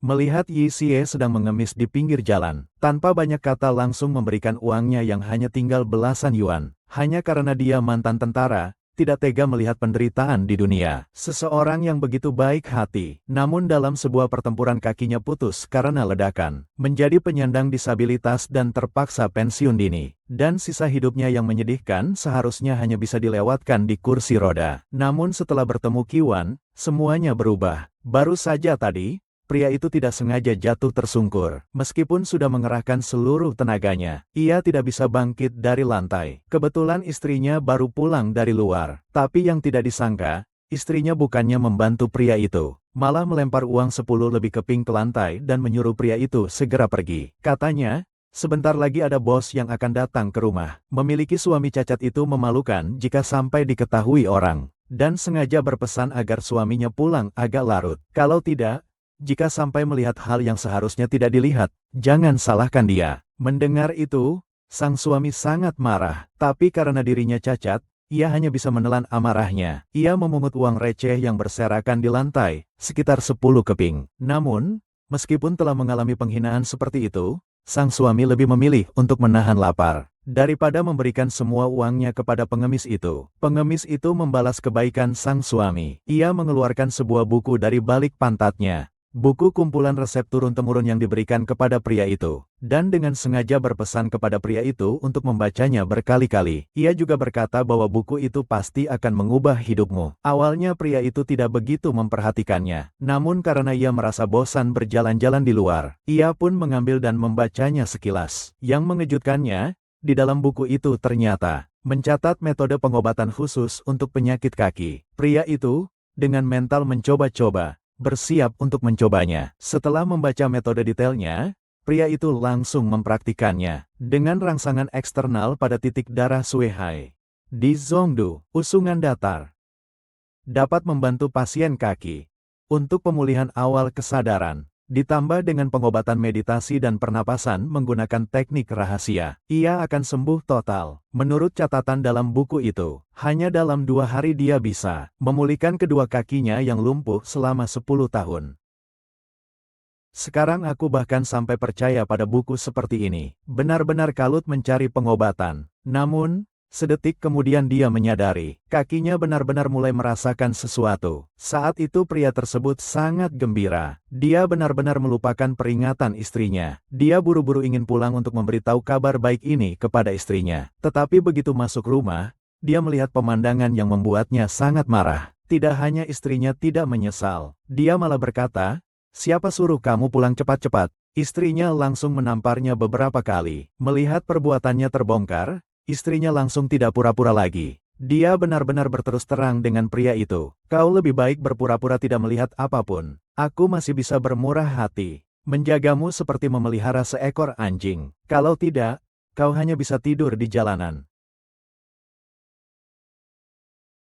Melihat Yi Xie sedang mengemis di pinggir jalan, tanpa banyak kata langsung memberikan uangnya yang hanya tinggal belasan yuan. Hanya karena dia mantan tentara, tidak tega melihat penderitaan di dunia. Seseorang yang begitu baik hati, namun dalam sebuah pertempuran kakinya putus karena ledakan, menjadi penyandang disabilitas dan terpaksa pensiun dini. Dan sisa hidupnya yang menyedihkan seharusnya hanya bisa dilewatkan di kursi roda. Namun setelah bertemu Qiwan, semuanya berubah. Baru saja tadi, pria itu tidak sengaja jatuh tersungkur. Meskipun sudah mengerahkan seluruh tenaganya, ia tidak bisa bangkit dari lantai. Kebetulan istrinya baru pulang dari luar. Tapi yang tidak disangka, istrinya bukannya membantu pria itu, malah melempar uang 10 lebih keping ke lantai dan menyuruh pria itu segera pergi. Katanya, sebentar lagi ada bos yang akan datang ke rumah. Memiliki suami cacat itu memalukan jika sampai diketahui orang. Dan sengaja berpesan agar suaminya pulang agak larut. Kalau tidak, jika sampai melihat hal yang seharusnya tidak dilihat, jangan salahkan dia. Mendengar itu, sang suami sangat marah. Tapi karena dirinya cacat, ia hanya bisa menelan amarahnya. Ia memungut uang receh yang berserakan di lantai, sekitar 10 keping. Namun, meskipun telah mengalami penghinaan seperti itu, sang suami lebih memilih untuk menahan lapar daripada memberikan semua uangnya kepada pengemis itu. Pengemis itu membalas kebaikan sang suami. Ia mengeluarkan sebuah buku dari balik pantatnya. Buku kumpulan resep turun-temurun yang diberikan kepada pria itu. Dan dengan sengaja berpesan kepada pria itu untuk membacanya berkali-kali. Ia juga berkata bahwa buku itu pasti akan mengubah hidupmu. Awalnya pria itu tidak begitu memperhatikannya. Namun karena ia merasa bosan berjalan-jalan di luar, ia pun mengambil dan membacanya sekilas. Yang mengejutkannya, di dalam buku itu ternyata mencatat metode pengobatan khusus untuk penyakit kaki. Pria itu, dengan mental mencoba-coba, bersiap untuk mencobanya. Setelah membaca metode detailnya, pria itu langsung mempraktikannya. Dengan rangsangan eksternal pada titik darah Suihai di Zhongdu, usungan datar dapat membantu pasien kaki untuk pemulihan awal kesadaran. Ditambah dengan pengobatan meditasi dan pernapasan menggunakan teknik rahasia, ia akan sembuh total. Menurut catatan dalam buku itu, hanya dalam 2 hari dia bisa memulihkan kedua kakinya yang lumpuh selama 10 tahun. Sekarang aku bahkan sampai percaya pada buku seperti ini. Benar-benar kalut mencari pengobatan. Namun, sedetik kemudian dia menyadari, kakinya benar-benar mulai merasakan sesuatu. Saat itu pria tersebut sangat gembira. Dia benar-benar melupakan peringatan istrinya. Dia buru-buru ingin pulang untuk memberitahu kabar baik ini kepada istrinya. Tetapi begitu masuk rumah, dia melihat pemandangan yang membuatnya sangat marah. Tidak hanya istrinya tidak menyesal, dia malah berkata, "Siapa suruh kamu pulang cepat-cepat?" Istrinya langsung menamparnya beberapa kali. Melihat perbuatannya terbongkar, istrinya langsung tidak pura-pura lagi. Dia benar-benar berterus terang dengan pria itu. "Kau lebih baik berpura-pura tidak melihat apapun. Aku masih bisa bermurah hati menjagamu seperti memelihara seekor anjing. Kalau tidak, kau hanya bisa tidur di jalanan."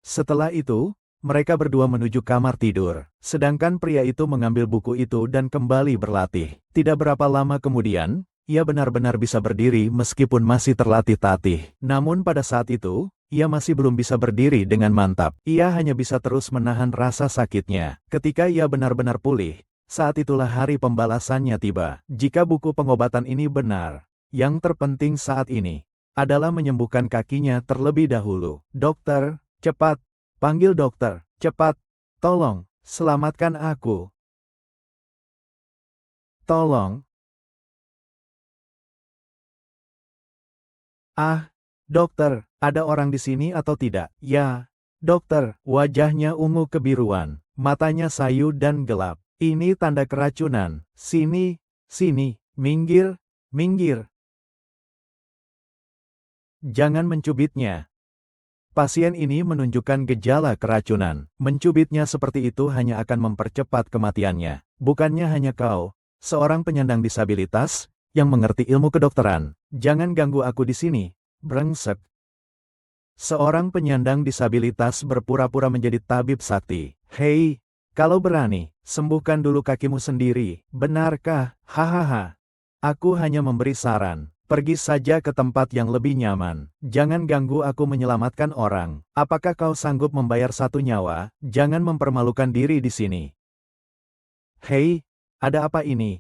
Setelah itu, mereka berdua menuju kamar tidur. Sedangkan pria itu mengambil buku itu dan kembali berlatih. Tidak berapa lama kemudian, ia benar-benar bisa berdiri meskipun masih terlatih-tatih. Namun pada saat itu, ia masih belum bisa berdiri dengan mantap. Ia hanya bisa terus menahan rasa sakitnya. Ketika ia benar-benar pulih, saat itulah hari pembalasannya tiba. Jika buku pengobatan ini benar, yang terpenting saat ini adalah menyembuhkan kakinya terlebih dahulu. "Dokter, cepat, panggil dokter, cepat, tolong, selamatkan aku. Tolong. Ah, dokter, ada orang di sini atau tidak?" "Ya, dokter." Wajahnya ungu kebiruan, matanya sayu dan gelap. "Ini tanda keracunan. Sini, sini, minggir, minggir. Jangan mencubitnya." Pasien ini menunjukkan gejala keracunan. Mencubitnya seperti itu hanya akan mempercepat kematiannya. "Bukannya hanya kau, seorang penyandang disabilitas, yang mengerti ilmu kedokteran. Jangan ganggu aku di sini, brengsek." Seorang penyandang disabilitas berpura-pura menjadi tabib sakti. "Hei, kalau berani, sembuhkan dulu kakimu sendiri. Benarkah? Hahaha. Aku hanya memberi saran. Pergi saja ke tempat yang lebih nyaman. Jangan ganggu aku menyelamatkan orang. Apakah kau sanggup membayar 1 nyawa? Jangan mempermalukan diri di sini." "Hei, Ada apa ini?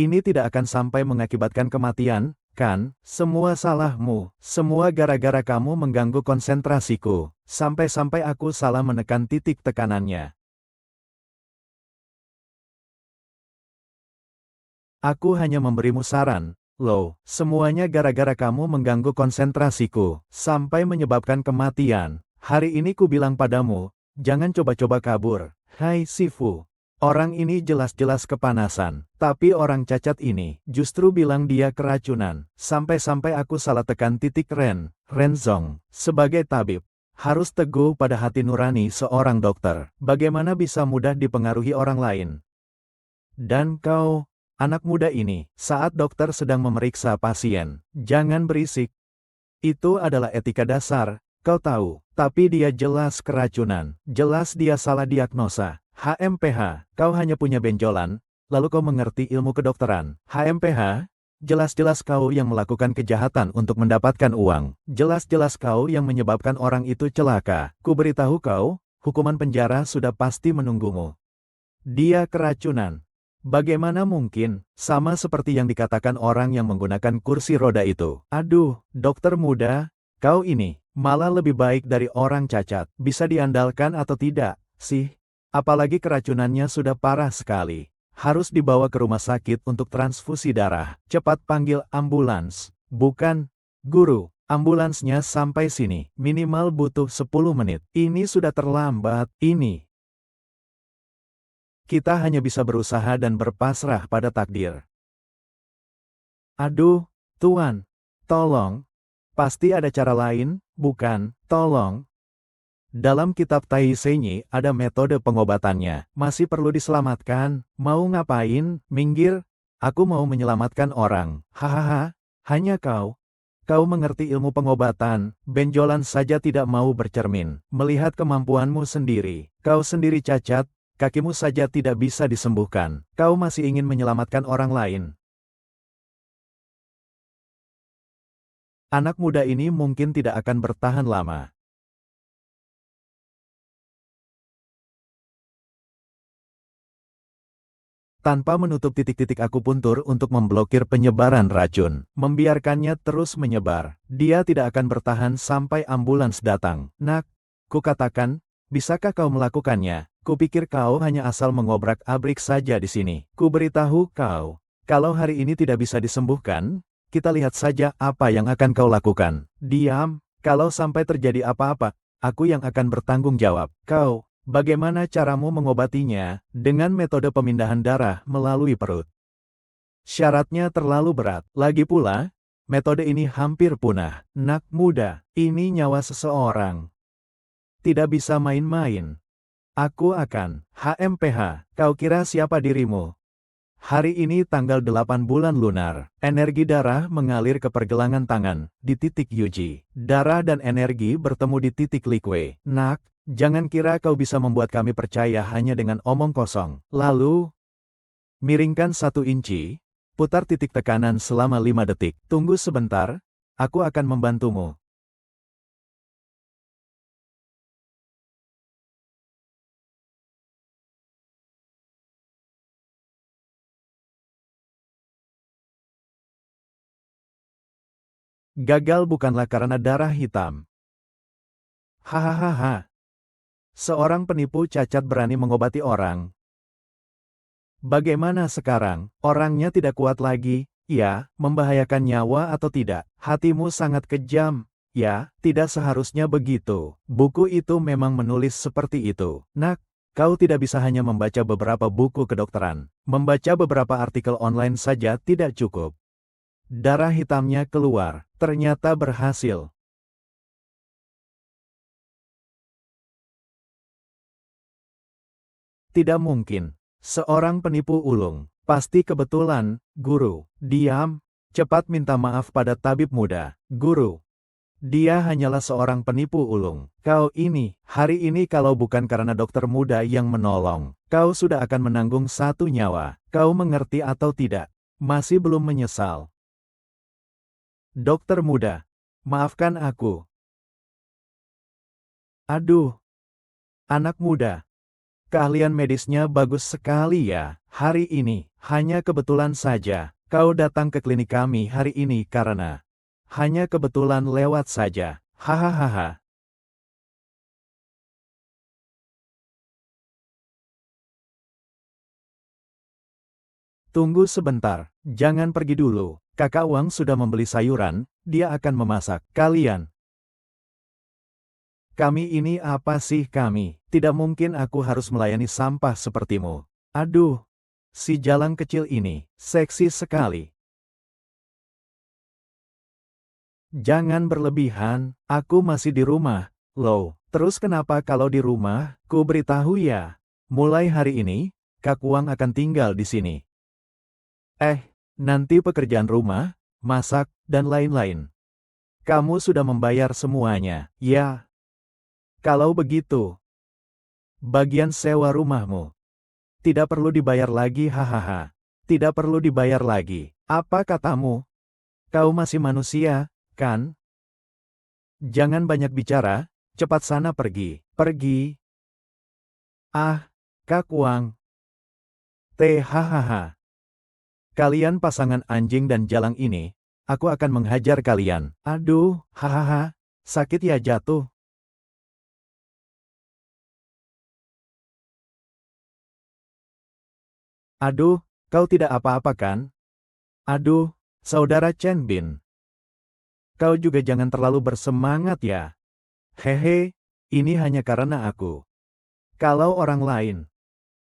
Ini tidak akan sampai mengakibatkan kematian, kan? Semua salahmu. Semua gara-gara kamu mengganggu konsentrasiku. Sampai-sampai aku salah menekan titik tekanannya. Aku hanya memberimu saran, loh. Semuanya gara-gara kamu mengganggu konsentrasiku. Sampai menyebabkan kematian. Hari ini ku bilang padamu, jangan coba-coba kabur. Hai Sifu. Orang ini jelas-jelas kepanasan, tapi orang cacat ini justru bilang dia keracunan. Sampai-sampai aku salah tekan titik Renzong. Sebagai tabib, harus teguh pada hati nurani seorang dokter. Bagaimana bisa mudah dipengaruhi orang lain? Dan kau, anak muda ini, saat dokter sedang memeriksa pasien, jangan berisik. Itu adalah etika dasar, kau tahu. Tapi dia jelas keracunan, jelas dia salah diagnosa. HMPH, kau hanya punya benjolan, lalu kau mengerti ilmu kedokteran. HMPH, jelas-jelas kau yang melakukan kejahatan untuk mendapatkan uang. Jelas-jelas kau yang menyebabkan orang itu celaka. Ku beritahu kau, hukuman penjara sudah pasti menunggumu. Dia keracunan. Bagaimana mungkin, sama seperti yang dikatakan orang yang menggunakan kursi roda itu. Aduh, dokter muda, kau ini, malah lebih baik dari orang cacat. Bisa diandalkan atau tidak, sih? Apalagi keracunannya sudah parah sekali. Harus dibawa ke rumah sakit untuk transfusi darah. Cepat panggil ambulans. Bukan, guru. Ambulansnya sampai sini. Minimal butuh 10 menit. Ini sudah terlambat. Ini. Kita hanya bisa berusaha dan berpasrah pada takdir. Aduh, Tuan. Tolong. Pasti ada cara lain, bukan? Tolong. Dalam kitab Tai Senyi ada metode pengobatannya. Masih perlu diselamatkan. Mau ngapain? Minggir. Aku mau menyelamatkan orang. Hahaha. Hanya kau. Kau mengerti ilmu pengobatan. Benjolan saja tidak mau bercermin. Melihat kemampuanmu sendiri. Kau sendiri cacat. Kakimu saja tidak bisa disembuhkan. Kau masih ingin menyelamatkan orang lain. Anak muda ini mungkin tidak akan bertahan lama. Tanpa menutup titik-titik akupuntur untuk memblokir penyebaran racun. Membiarkannya terus menyebar. Dia tidak akan bertahan sampai ambulans datang. Nak, kukatakan, bisakah kau melakukannya? Kupikir kau hanya asal mengobrak-abrik saja di sini. Ku beritahu kau, kalau hari ini tidak bisa disembuhkan, kita lihat saja apa yang akan kau lakukan. Diam, kalau sampai terjadi apa-apa, aku yang akan bertanggung jawab. Kau, bagaimana caramu mengobatinya? Dengan metode pemindahan darah melalui perut. Syaratnya terlalu berat. Lagi pula, metode ini hampir punah. Nak muda, ini nyawa seseorang. Tidak bisa main-main. Aku akan, HMPH, kau kira siapa dirimu? Hari ini tanggal 8 bulan lunar, energi darah mengalir ke pergelangan tangan, di titik Yuji. Darah dan energi bertemu di titik Likwe. Nak, jangan kira kau bisa membuat kami percaya hanya dengan omong kosong. Lalu, miringkan 1 inci, putar titik tekanan selama 5 detik. Tunggu sebentar, aku akan membantumu. Gagal bukanlah karena darah hitam. Hahaha. Seorang penipu cacat berani mengobati orang. Bagaimana sekarang? Orangnya tidak kuat lagi, ya, membahayakan nyawa atau tidak? Hatimu sangat kejam, ya, tidak seharusnya begitu. Buku itu memang menulis seperti itu. Nak, kau tidak bisa hanya membaca beberapa buku kedokteran. Membaca beberapa artikel online saja tidak cukup. Darah hitamnya keluar, ternyata berhasil. Tidak mungkin. Seorang penipu ulung. Pasti kebetulan, guru. Diam. Cepat minta maaf pada tabib muda. Guru. Dia hanyalah seorang penipu ulung. Kau ini, hari ini kalau bukan karena dokter muda yang menolong, kau sudah akan menanggung 1 nyawa. Kau mengerti atau tidak? Masih belum menyesal. Dokter muda. Maafkan aku. Aduh. Anak muda. Keahlian medisnya bagus sekali ya. Hari ini, hanya kebetulan saja, kau datang ke klinik kami hari ini karena hanya kebetulan lewat saja. Hahaha. Tunggu sebentar, jangan pergi dulu. Kakak Wang sudah membeli sayuran, dia akan memasak. Kami ini apa sih kami? Tidak mungkin aku harus melayani sampah sepertimu. Aduh, si jalan kecil ini, seksi sekali. Jangan berlebihan, aku masih di rumah. Loh, terus kenapa kalau di rumah? Ku beritahu ya. Mulai hari ini, Kak Wang akan tinggal di sini. Eh, nanti pekerjaan rumah, masak, dan lain-lain. Kamu sudah membayar semuanya, ya? Kalau begitu, bagian sewa rumahmu tidak perlu dibayar lagi, hahaha. Tidak perlu dibayar lagi. Apa katamu? Kau masih manusia, kan? Jangan banyak bicara, cepat sana pergi. Pergi. Ah, Kak Wang. Hahaha. Kalian pasangan anjing dan jalang ini, aku akan menghajar kalian. Aduh, hahaha. Sakit ya jatuh. Aduh, kau tidak apa-apa kan? Aduh, saudara Chen Bin. Kau juga jangan terlalu bersemangat ya. Hehe, ini hanya karena aku. Kalau orang lain,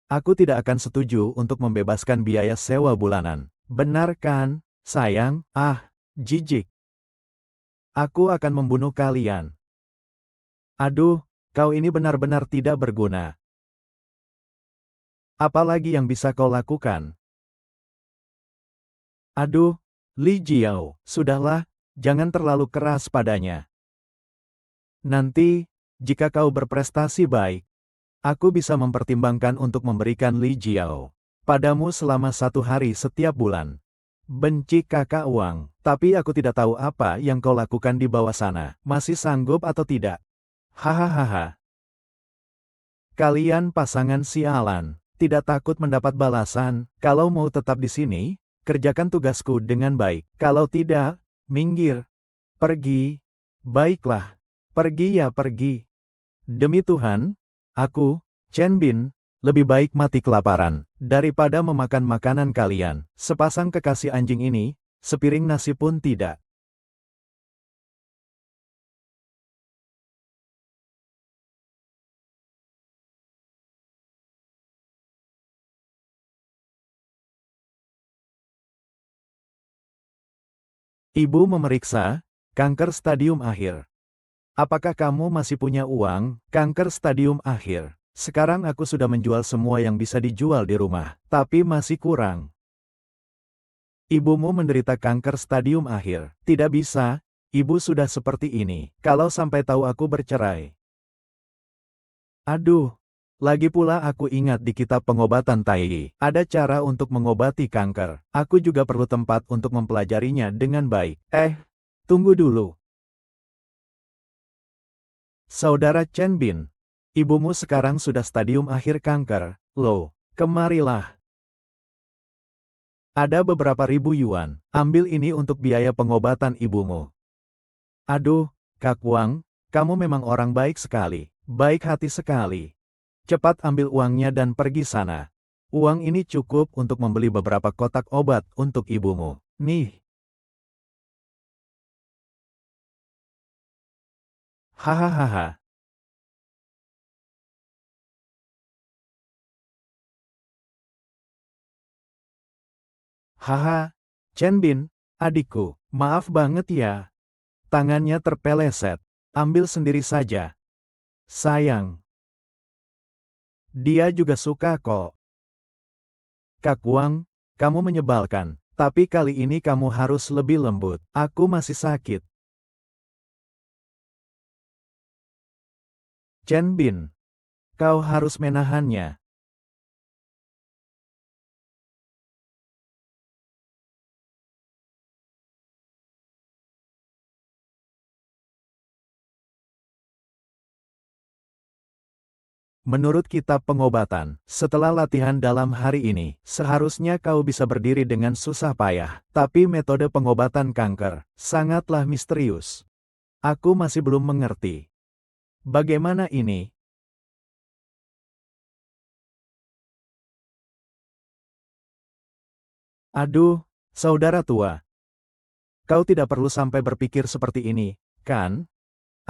aku tidak akan setuju untuk membebaskan biaya sewa bulanan. Benar kan, sayang? Ah, jijik. Aku akan membunuh kalian. Aduh, kau ini benar-benar tidak berguna. Apalagi yang bisa kau lakukan? Aduh, Li Jiao, sudahlah, jangan terlalu keras padanya. Nanti, jika kau berprestasi baik, aku bisa mempertimbangkan untuk memberikan Li Jiao padamu selama 1 hari setiap bulan. Benci kakak uang, tapi aku tidak tahu apa yang kau lakukan di bawah sana. Masih sanggup atau tidak? Hahaha. Kalian pasangan sialan, tidak takut mendapat balasan. Kalau mau tetap di sini, kerjakan tugasku dengan baik. Kalau tidak, minggir. Pergi. Baiklah. Pergi ya pergi. Demi Tuhan, aku, Chen Bin, lebih baik mati kelaparan, daripada memakan makanan kalian. Sepasang kekasih anjing ini, sepiring nasi pun tidak. Ibu memeriksa, kanker stadium akhir. Apakah kamu masih punya uang? Kanker stadium akhir. Sekarang aku sudah menjual semua yang bisa dijual di rumah, tapi masih kurang. Ibumu menderita kanker stadium akhir. Tidak bisa, ibu sudah seperti ini. Kalau sampai tahu aku bercerai. Aduh, lagi pula aku ingat di kitab pengobatan Tai, ada cara untuk mengobati kanker. Aku juga perlu tempat untuk mempelajarinya dengan baik. Tunggu dulu. Saudara Chen Bin, ibumu sekarang sudah stadium akhir kanker. Loh, kemarilah. Ada beberapa ribu yuan. Ambil ini untuk biaya pengobatan ibumu. Aduh, Kak Wang, kamu memang orang baik sekali. Baik hati sekali. Cepat ambil uangnya dan pergi sana. Uang ini cukup untuk membeli beberapa kotak obat untuk ibumu. Nih. Hahaha. Haha. Chen Bin, adikku, maaf banget ya. Tangannya terpeleset. Ambil sendiri saja. Sayang. Dia juga suka kok. Kak Wang, kamu menyebalkan. Tapi kali ini kamu harus lebih lembut. Aku masih sakit. Chen Bin, kau harus menahannya. Menurut kitab pengobatan, setelah latihan dalam hari ini, seharusnya kau bisa berdiri dengan susah payah. Tapi metode pengobatan kanker sangatlah misterius. Aku masih belum mengerti. Bagaimana ini? Aduh, saudara tua. Kau tidak perlu sampai berpikir seperti ini, kan?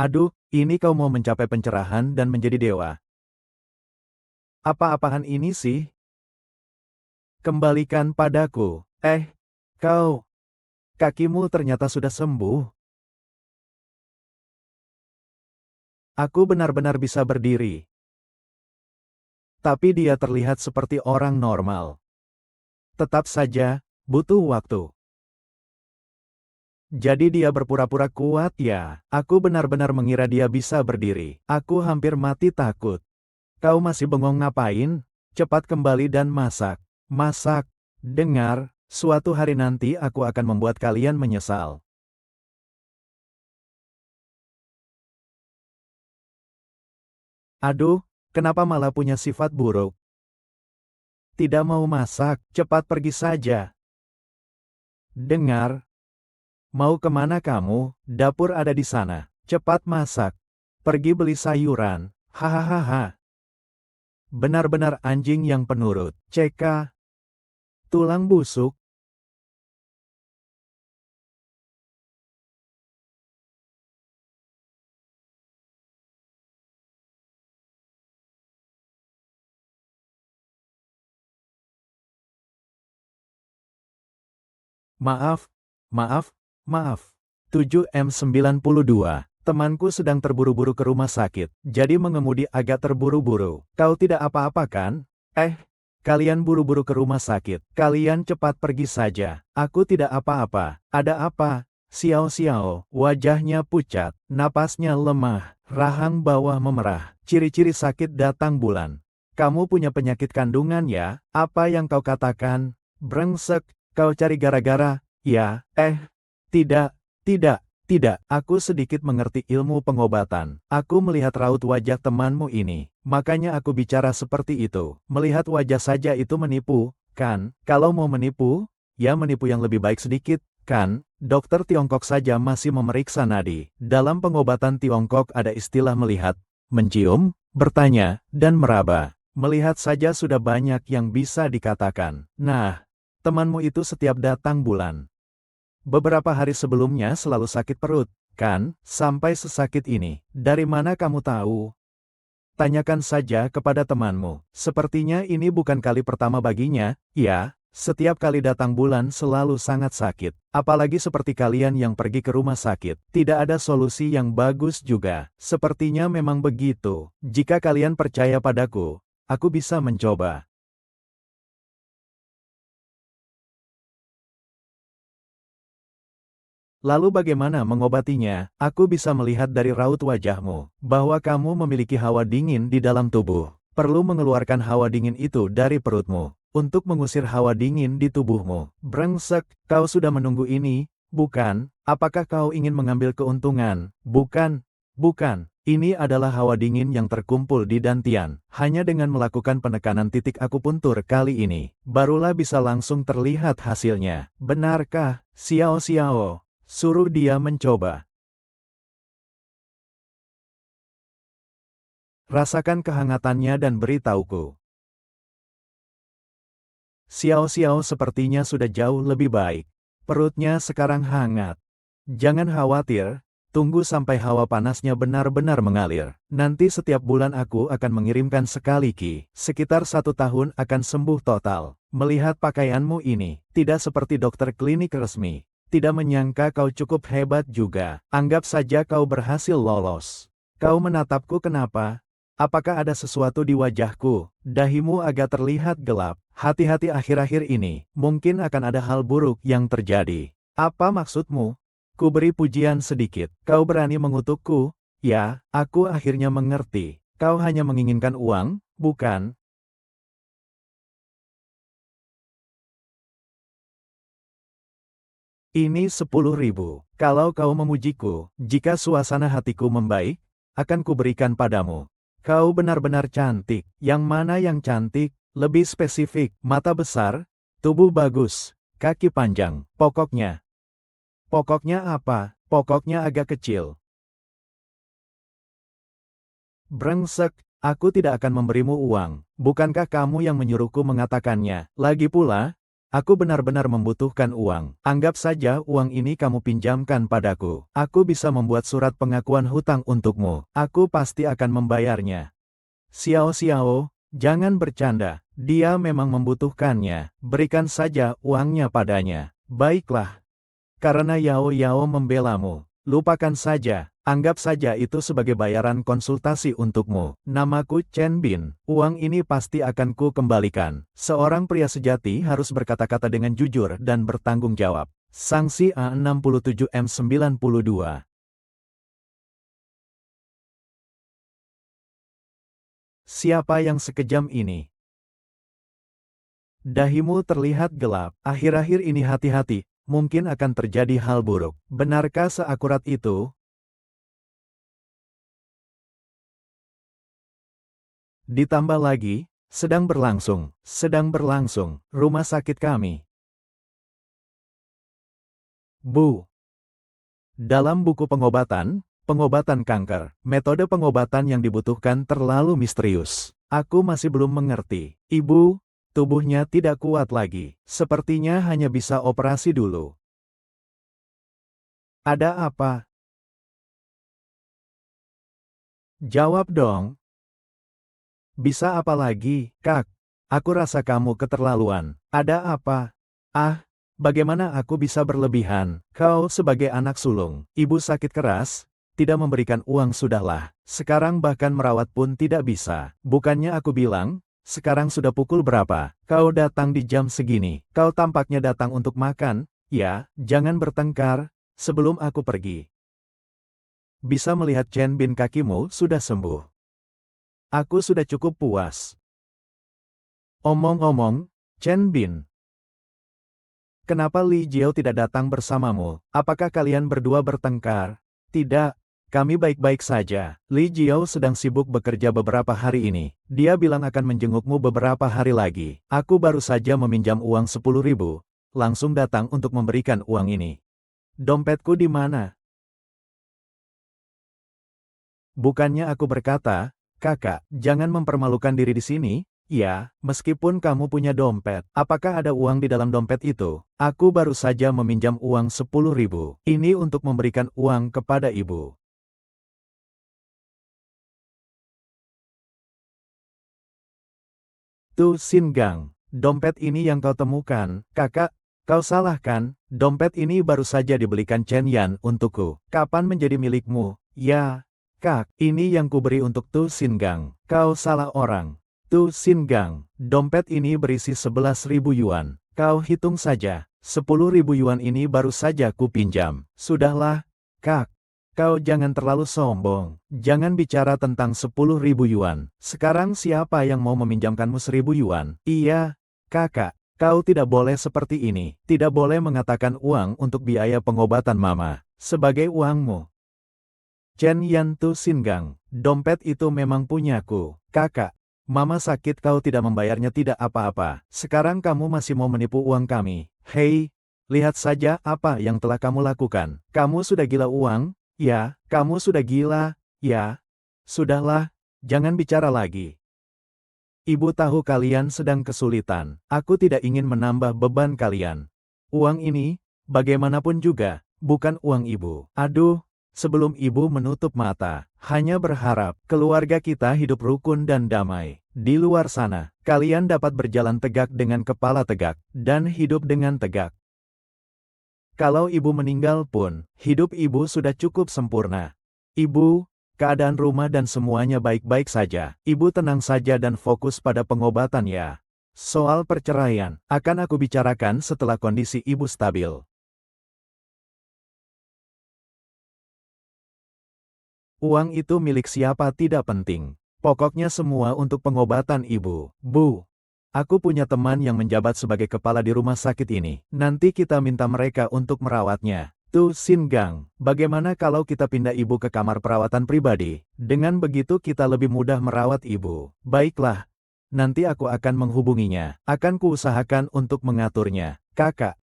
Aduh, ini kau mau mencapai pencerahan dan menjadi dewa. Apa-apaan ini sih? Kembalikan padaku. Kau, kakimu ternyata sudah sembuh. Aku benar-benar bisa berdiri. Tapi dia terlihat seperti orang normal. Tetap saja, butuh waktu. Jadi dia berpura-pura kuat ya. Aku benar-benar mengira dia bisa berdiri. Aku hampir mati takut. Kau masih bengong ngapain? Cepat kembali dan masak. Masak. Dengar, suatu hari nanti aku akan membuat kalian menyesal. Aduh, kenapa malah punya sifat buruk? Tidak mau masak, cepat pergi saja. Dengar, mau kemana kamu? Dapur ada di sana. Cepat masak. Pergi beli sayuran. Hahaha. Benar-benar anjing yang penurut. CK. Tulang busuk. Maaf, maaf, maaf. 7M92. Temanku sedang terburu-buru ke rumah sakit, jadi mengemudi agak terburu-buru. Kau tidak apa-apa kan? Kalian buru-buru ke rumah sakit. Kalian cepat pergi saja. Aku tidak apa-apa. Ada apa? Xiao-xiao, wajahnya pucat, napasnya lemah, rahang bawah memerah. Ciri-ciri sakit datang bulan. Kamu punya penyakit kandungan ya? Apa yang kau katakan? Brengsek, kau cari gara-gara? Ya, tidak, tidak. Tidak, aku sedikit mengerti ilmu pengobatan. Aku melihat raut wajah temanmu ini, makanya aku bicara seperti itu. Melihat wajah saja itu menipu, kan? Kalau mau menipu, ya menipu yang lebih baik sedikit, kan? Dokter Tiongkok saja masih memeriksa nadi. Dalam pengobatan Tiongkok ada istilah melihat, mencium, bertanya, dan meraba. Melihat saja sudah banyak yang bisa dikatakan. Nah, temanmu itu setiap datang bulan. Beberapa hari sebelumnya selalu sakit perut, kan? Sampai sesakit ini. Dari mana kamu tahu? Tanyakan saja kepada temanmu. Sepertinya ini bukan kali pertama baginya, ya. Setiap kali datang bulan selalu sangat sakit. Apalagi seperti kalian yang pergi ke rumah sakit. Tidak ada solusi yang bagus juga. Sepertinya memang begitu. Jika kalian percaya padaku, aku bisa mencoba. Lalu bagaimana mengobatinya? Aku bisa melihat dari raut wajahmu, bahwa kamu memiliki hawa dingin di dalam tubuh. Perlu mengeluarkan hawa dingin itu dari perutmu, untuk mengusir hawa dingin di tubuhmu. Brengsek, kau sudah menunggu ini, bukan? Apakah kau ingin mengambil keuntungan? Bukan, bukan. Ini adalah hawa dingin yang terkumpul di dantian. Hanya dengan melakukan penekanan titik akupuntur kali ini, barulah bisa langsung terlihat hasilnya. Benarkah, Xiao-xiao? Suruh dia mencoba. Rasakan kehangatannya dan beritahuku. Xiao-xiao sepertinya sudah jauh lebih baik. Perutnya sekarang hangat. Jangan khawatir, tunggu sampai hawa panasnya benar-benar mengalir. Nanti setiap bulan aku akan mengirimkan sekali ki. Sekitar 1 tahun akan sembuh total. Melihat pakaianmu ini, tidak seperti dokter klinik resmi. Tidak menyangka kau cukup hebat juga. Anggap saja kau berhasil lolos. Kau menatapku kenapa? Apakah ada sesuatu di wajahku? Dahimu agak terlihat gelap. Hati-hati akhir-akhir ini. Mungkin akan ada hal buruk yang terjadi. Apa maksudmu? Ku beri pujian sedikit. Kau berani mengutukku? Ya, aku akhirnya mengerti. Kau hanya menginginkan uang, bukan? Ini 10.000. Kalau kau memujiku, jika suasana hatiku membaik, akan kuberikan padamu. Kau benar-benar cantik. Yang mana yang cantik? Lebih spesifik, mata besar, tubuh bagus, kaki panjang. Pokoknya. Pokoknya apa? Pokoknya agak kecil. Brengsek, aku tidak akan memberimu uang. Bukankah kamu yang menyuruhku mengatakannya? Lagi pula, aku benar-benar membutuhkan uang. Anggap saja uang ini kamu pinjamkan padaku. Aku bisa membuat surat pengakuan hutang untukmu. Aku pasti akan membayarnya. Xiao Xiao, jangan bercanda. Dia memang membutuhkannya. Berikan saja uangnya padanya. Baiklah. Karena Yao Yao membelamu, lupakan saja. Anggap saja itu sebagai bayaran konsultasi untukmu. Namaku Chen Bin. Uang ini pasti akan ku kembalikan. Seorang pria sejati harus berkata-kata dengan jujur dan bertanggung jawab. Sanksi A67M92. Siapa yang sekejam ini? Dahimu terlihat gelap. Akhir-akhir ini hati-hati, mungkin akan terjadi hal buruk. Benarkah seakurat itu? Ditambah lagi, sedang berlangsung, rumah sakit kami. Bu. Dalam buku pengobatan kanker, metode pengobatan yang dibutuhkan terlalu misterius. Aku masih belum mengerti. Ibu, tubuhnya tidak kuat lagi. Sepertinya hanya bisa operasi dulu. Ada apa? Jawab dong. Bisa apa lagi, Kak? Aku rasa kamu keterlaluan. Ada apa? Ah, bagaimana aku bisa berlebihan? Kau sebagai anak sulung, ibu sakit keras, tidak memberikan uang sudahlah. Sekarang bahkan merawat pun tidak bisa. Bukannya aku bilang, sekarang sudah pukul berapa? Kau datang di jam segini. Kau tampaknya datang untuk makan. Ya, jangan bertengkar, sebelum aku pergi. Bisa melihat Chen Bin kakimu sudah sembuh. Aku sudah cukup puas. Omong-omong, Chen Bin. Kenapa Li Jiao tidak datang bersamamu? Apakah kalian berdua bertengkar? Tidak, kami baik-baik saja. Li Jiao sedang sibuk bekerja beberapa hari ini. Dia bilang akan menjengukmu beberapa hari lagi. Aku baru saja meminjam uang 10.000, langsung datang untuk memberikan uang ini. Dompetku di mana? Bukannya aku berkata, Kakak, jangan mempermalukan diri di sini. Ya, meskipun kamu punya dompet, apakah ada uang di dalam dompet itu? Aku baru saja meminjam uang 10.000. Ini untuk memberikan uang kepada ibu. Tu Xingang, dompet ini yang kau temukan, kakak, kau salah kan? Dompet ini baru saja dibelikan Chen Yan untukku. Kapan menjadi milikmu? Ya, Kak, ini yang kuberi untuk Tu Xingang. Kau salah orang. Tu Xingang, dompet ini berisi 11.000 yuan. Kau hitung saja, 10.000 yuan ini baru saja ku pinjam. Sudahlah, Kak. Kau jangan terlalu sombong. Jangan bicara tentang 10.000 yuan. Sekarang siapa yang mau meminjamkanmu 1.000 yuan? Iya, kakak. Kau tidak boleh seperti ini. Tidak boleh mengatakan uang untuk biaya pengobatan mama sebagai uangmu. Chen Yan Tu Xingang, dompet itu memang punyaku. Kakak, mama sakit kau tidak membayarnya tidak apa-apa. Sekarang kamu masih mau menipu uang kami. Hei, lihat saja apa yang telah kamu lakukan. Kamu sudah gila uang? Ya, kamu sudah gila. Ya, sudahlah, jangan bicara lagi. Ibu tahu kalian sedang kesulitan. Aku tidak ingin menambah beban kalian. Uang ini, bagaimanapun juga, bukan uang ibu. Aduh. Sebelum ibu menutup mata, hanya berharap keluarga kita hidup rukun dan damai. Di luar sana, kalian dapat berjalan tegak dengan kepala tegak, dan hidup dengan tegak. Kalau ibu meninggal pun, hidup ibu sudah cukup sempurna. Ibu, keadaan rumah dan semuanya baik-baik saja. Ibu tenang saja dan fokus pada pengobatan ya. Soal perceraian, akan aku bicarakan setelah kondisi ibu stabil. Uang itu milik siapa tidak penting. Pokoknya semua untuk pengobatan ibu. Bu, aku punya teman yang menjabat sebagai kepala di rumah sakit ini. Nanti kita minta mereka untuk merawatnya. Tu Xingang, bagaimana kalau kita pindah ibu ke kamar perawatan pribadi? Dengan begitu kita lebih mudah merawat ibu. Baiklah, nanti aku akan menghubunginya. Akan kuusahakan untuk mengaturnya. Kakak,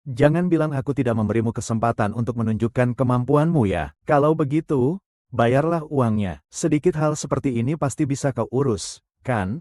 jangan bilang aku tidak memberimu kesempatan untuk menunjukkan kemampuanmu ya. Kalau begitu, bayarlah uangnya. Sedikit hal seperti ini pasti bisa kau urus, kan?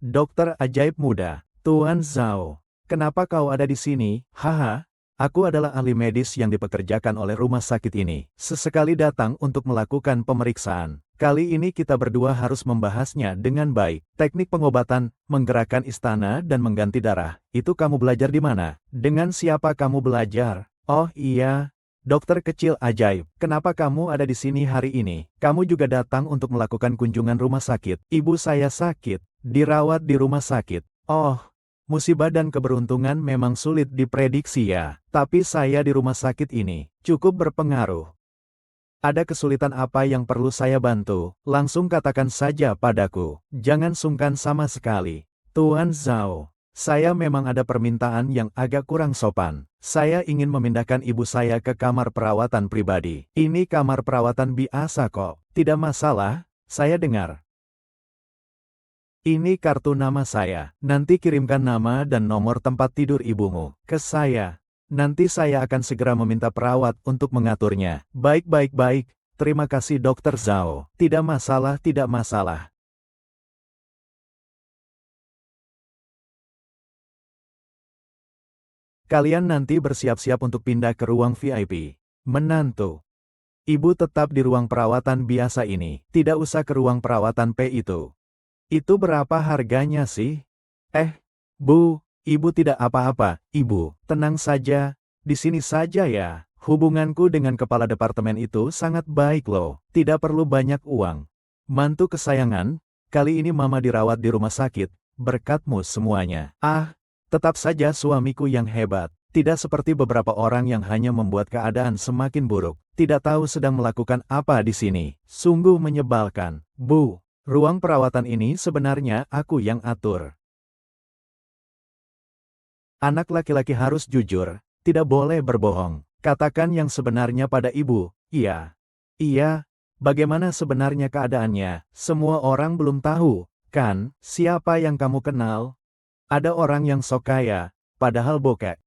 Dokter ajaib muda, Tuan Zhao. Kenapa kau ada di sini? Haha, aku adalah ahli medis yang dipekerjakan oleh rumah sakit ini. Sesekali datang untuk melakukan pemeriksaan. Kali ini kita berdua harus membahasnya dengan baik. Teknik pengobatan, menggerakkan istana dan mengganti darah. Itu kamu belajar di mana? Dengan siapa kamu belajar? Oh iya, dokter kecil ajaib. Kenapa kamu ada di sini hari ini? Kamu juga datang untuk melakukan kunjungan rumah sakit. Ibu saya sakit, dirawat di rumah sakit. Oh, musibah dan keberuntungan memang sulit diprediksi ya. Tapi saya di rumah sakit ini cukup berpengaruh. Ada kesulitan apa yang perlu saya bantu? Langsung katakan saja padaku. Jangan sungkan sama sekali. Tuan Zhao, saya memang ada permintaan yang agak kurang sopan. Saya ingin memindahkan ibu saya ke kamar perawatan pribadi. Ini kamar perawatan biasa kok. Tidak masalah, saya dengar. Ini kartu nama saya. Nanti kirimkan nama dan nomor tempat tidur ibumu ke saya. Nanti saya akan segera meminta perawat untuk mengaturnya. Baik. Terima kasih Dokter Zhao. Tidak masalah, tidak masalah. Kalian nanti bersiap-siap untuk pindah ke ruang VIP. Menantu. Ibu tetap di ruang perawatan biasa ini. Tidak usah ke ruang perawatan P itu. Itu berapa harganya sih? Bu, ibu tidak apa-apa, ibu. Tenang saja, di sini saja ya. Hubunganku dengan kepala departemen itu sangat baik loh. Tidak perlu banyak uang. Mantu kesayangan, kali ini mama dirawat di rumah sakit, berkatmu semuanya. Tetap saja suamiku yang hebat. Tidak seperti beberapa orang yang hanya membuat keadaan semakin buruk. Tidak tahu sedang melakukan apa di sini. Sungguh menyebalkan. Bu, ruang perawatan ini sebenarnya aku yang atur. Anak laki-laki harus jujur, tidak boleh berbohong. Katakan yang sebenarnya pada ibu. Iya. Bagaimana sebenarnya keadaannya? Semua orang belum tahu, kan? Siapa yang kamu kenal? Ada orang yang sok kaya, padahal bokek.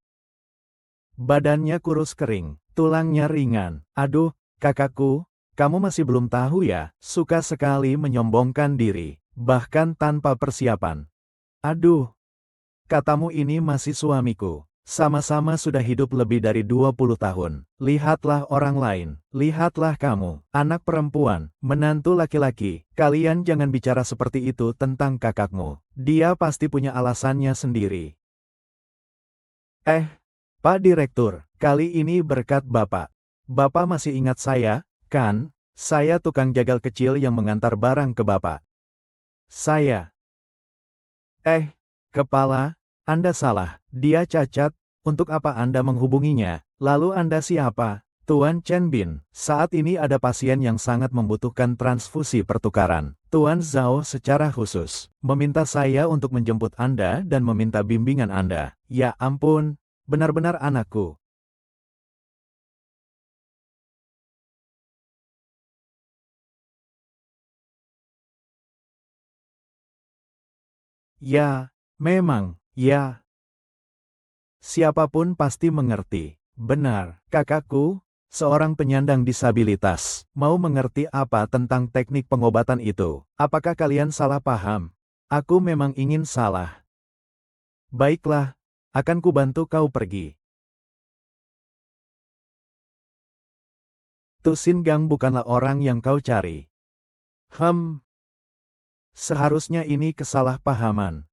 Badannya kurus kering, tulangnya ringan. Aduh, kakakku, kamu masih belum tahu ya? Suka sekali menyombongkan diri, bahkan tanpa persiapan. Aduh. Katamu ini masih suamiku. Sama-sama sudah hidup lebih dari 20 tahun. Lihatlah orang lain. Lihatlah kamu. Anak perempuan, menantu laki-laki. Kalian jangan bicara seperti itu tentang kakakmu. Dia pasti punya alasannya sendiri. Pak Direktur, kali ini berkat Bapak. Bapak masih ingat saya, kan? Saya tukang jagal kecil yang mengantar barang ke Bapak. Saya. Kepala, Anda salah. Dia cacat. Untuk apa Anda menghubunginya? Lalu Anda siapa? Tuan Chen Bin. Saat ini ada pasien yang sangat membutuhkan transfusi pertukaran. Tuan Zhao secara khusus meminta saya untuk menjemput Anda dan meminta bimbingan Anda. Ya ampun, benar-benar anakku. Ya, memang, ya. Siapapun pasti mengerti. Benar, kakakku, seorang penyandang disabilitas, mau mengerti apa tentang teknik pengobatan itu. Apakah kalian salah paham? Aku memang ingin salah. Baiklah, akan kubantu kau pergi. Tu Xingang bukanlah orang yang kau cari. Seharusnya ini kesalahpahaman.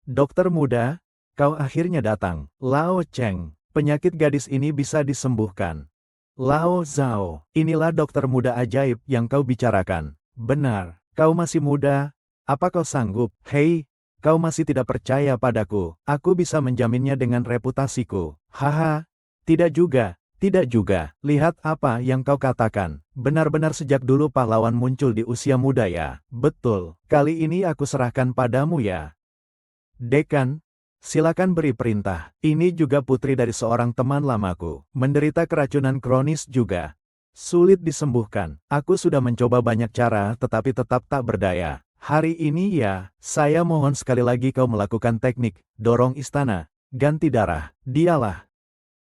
Dokter muda, kau akhirnya datang. Lao Cheng, penyakit gadis ini bisa disembuhkan. Lao Zhao, inilah dokter muda ajaib yang kau bicarakan. Benar, kau masih muda. Apa kau sanggup? Hei, kau masih tidak percaya padaku. Aku bisa menjaminnya dengan reputasiku. Haha, tidak juga, Tidak juga, lihat apa yang kau katakan. Benar-benar sejak dulu pahlawan muncul di usia muda ya. Betul, kali ini aku serahkan padamu ya. Dekan, silakan beri perintah. Ini juga putri dari seorang teman lamaku. Menderita keracunan kronis juga. Sulit disembuhkan. Aku sudah mencoba banyak cara tetapi tetap tak berdaya. Hari ini ya, saya mohon sekali lagi kau melakukan teknik, dorong istana, ganti darah. Dialah.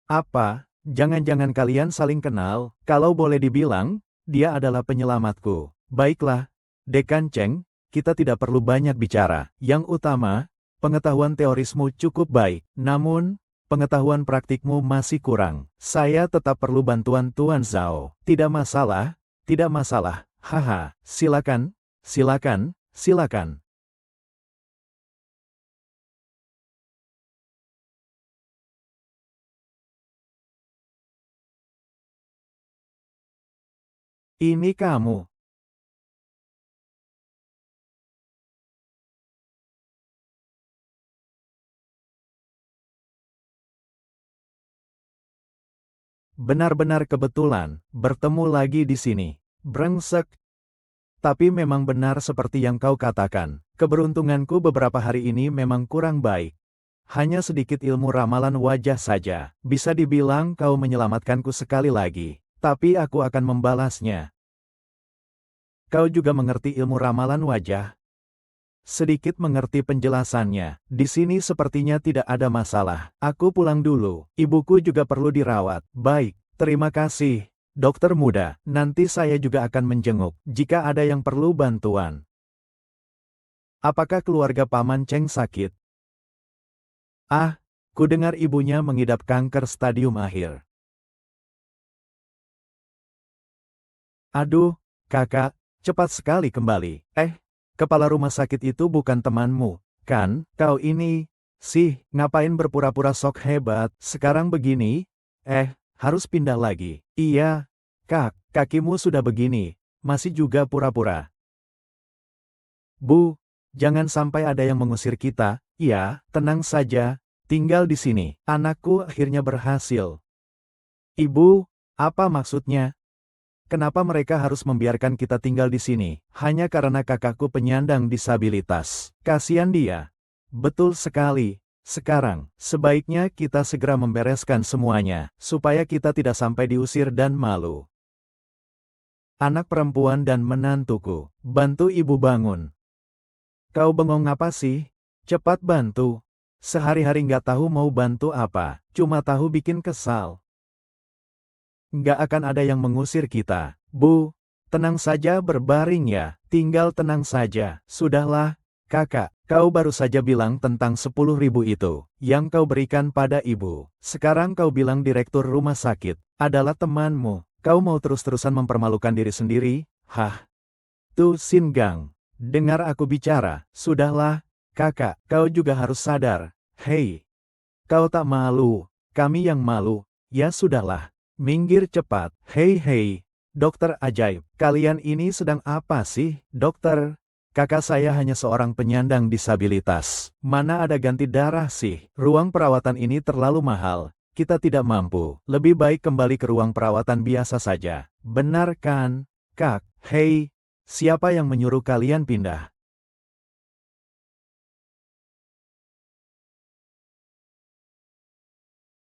Apa? Jangan-jangan kalian saling kenal, kalau boleh dibilang, dia adalah penyelamatku. Baiklah, Dekan Cheng, kita tidak perlu banyak bicara. Yang utama, pengetahuan teorismu cukup baik, namun, pengetahuan praktikmu masih kurang. Saya tetap perlu bantuan Tuan Zhao. Tidak masalah, tidak masalah. Haha, silakan, silakan, silakan. Ini kamu. Benar-benar kebetulan, bertemu lagi di sini. Brengsek. Tapi memang benar seperti yang kau katakan. Keberuntunganku beberapa hari ini memang kurang baik. Hanya sedikit ilmu ramalan wajah saja. Bisa dibilang kau menyelamatkanku sekali lagi. Tapi aku akan membalasnya. Kau juga mengerti ilmu ramalan wajah? Sedikit mengerti penjelasannya. Di sini sepertinya tidak ada masalah. Aku pulang dulu. Ibuku juga perlu dirawat. Baik, terima kasih. Dokter muda, nanti saya juga akan menjenguk jika ada yang perlu bantuan. Apakah keluarga Paman Cheng sakit? Ah, ku dengar ibunya mengidap kanker stadium akhir. Aduh, kakak, cepat sekali kembali. Kepala rumah sakit itu bukan temanmu, kan? Kau ini, sih, ngapain berpura-pura sok hebat? Sekarang begini, harus pindah lagi. Iya, kak, kakimu sudah begini, masih juga pura-pura. Bu, jangan sampai ada yang mengusir kita. Ya, tenang saja, tinggal di sini. Anakku akhirnya berhasil. Ibu, apa maksudnya? Kenapa mereka harus membiarkan kita tinggal di sini? Hanya karena kakakku penyandang disabilitas. Kasihan dia. Betul sekali. Sekarang, sebaiknya kita segera membereskan semuanya, supaya kita tidak sampai diusir dan malu. Anak perempuan dan menantuku, bantu ibu bangun. Kau bengong apa sih? Cepat bantu. Sehari-hari nggak tahu mau bantu apa, cuma tahu bikin kesal. Nggak akan ada yang mengusir kita. Bu, tenang saja berbaring ya, tinggal tenang saja. Sudahlah, kakak, kau baru saja bilang tentang 10.000 itu, yang kau berikan pada ibu. Sekarang kau bilang direktur rumah sakit, adalah temanmu. Kau mau terus-terusan mempermalukan diri sendiri? Hah? Tuh Sin Gang, dengar aku bicara. Sudahlah, kakak, kau juga harus sadar. Hei, kau tak malu, kami yang malu. Ya sudahlah. Minggir cepat. Hei, dokter ajaib, kalian ini sedang apa sih? Dokter, kakak saya hanya seorang penyandang disabilitas. Mana ada ganti darah sih? Ruang perawatan ini terlalu mahal. Kita tidak mampu. Lebih baik kembali ke ruang perawatan biasa saja. Benar kan, Kak? Hei, siapa yang menyuruh kalian pindah?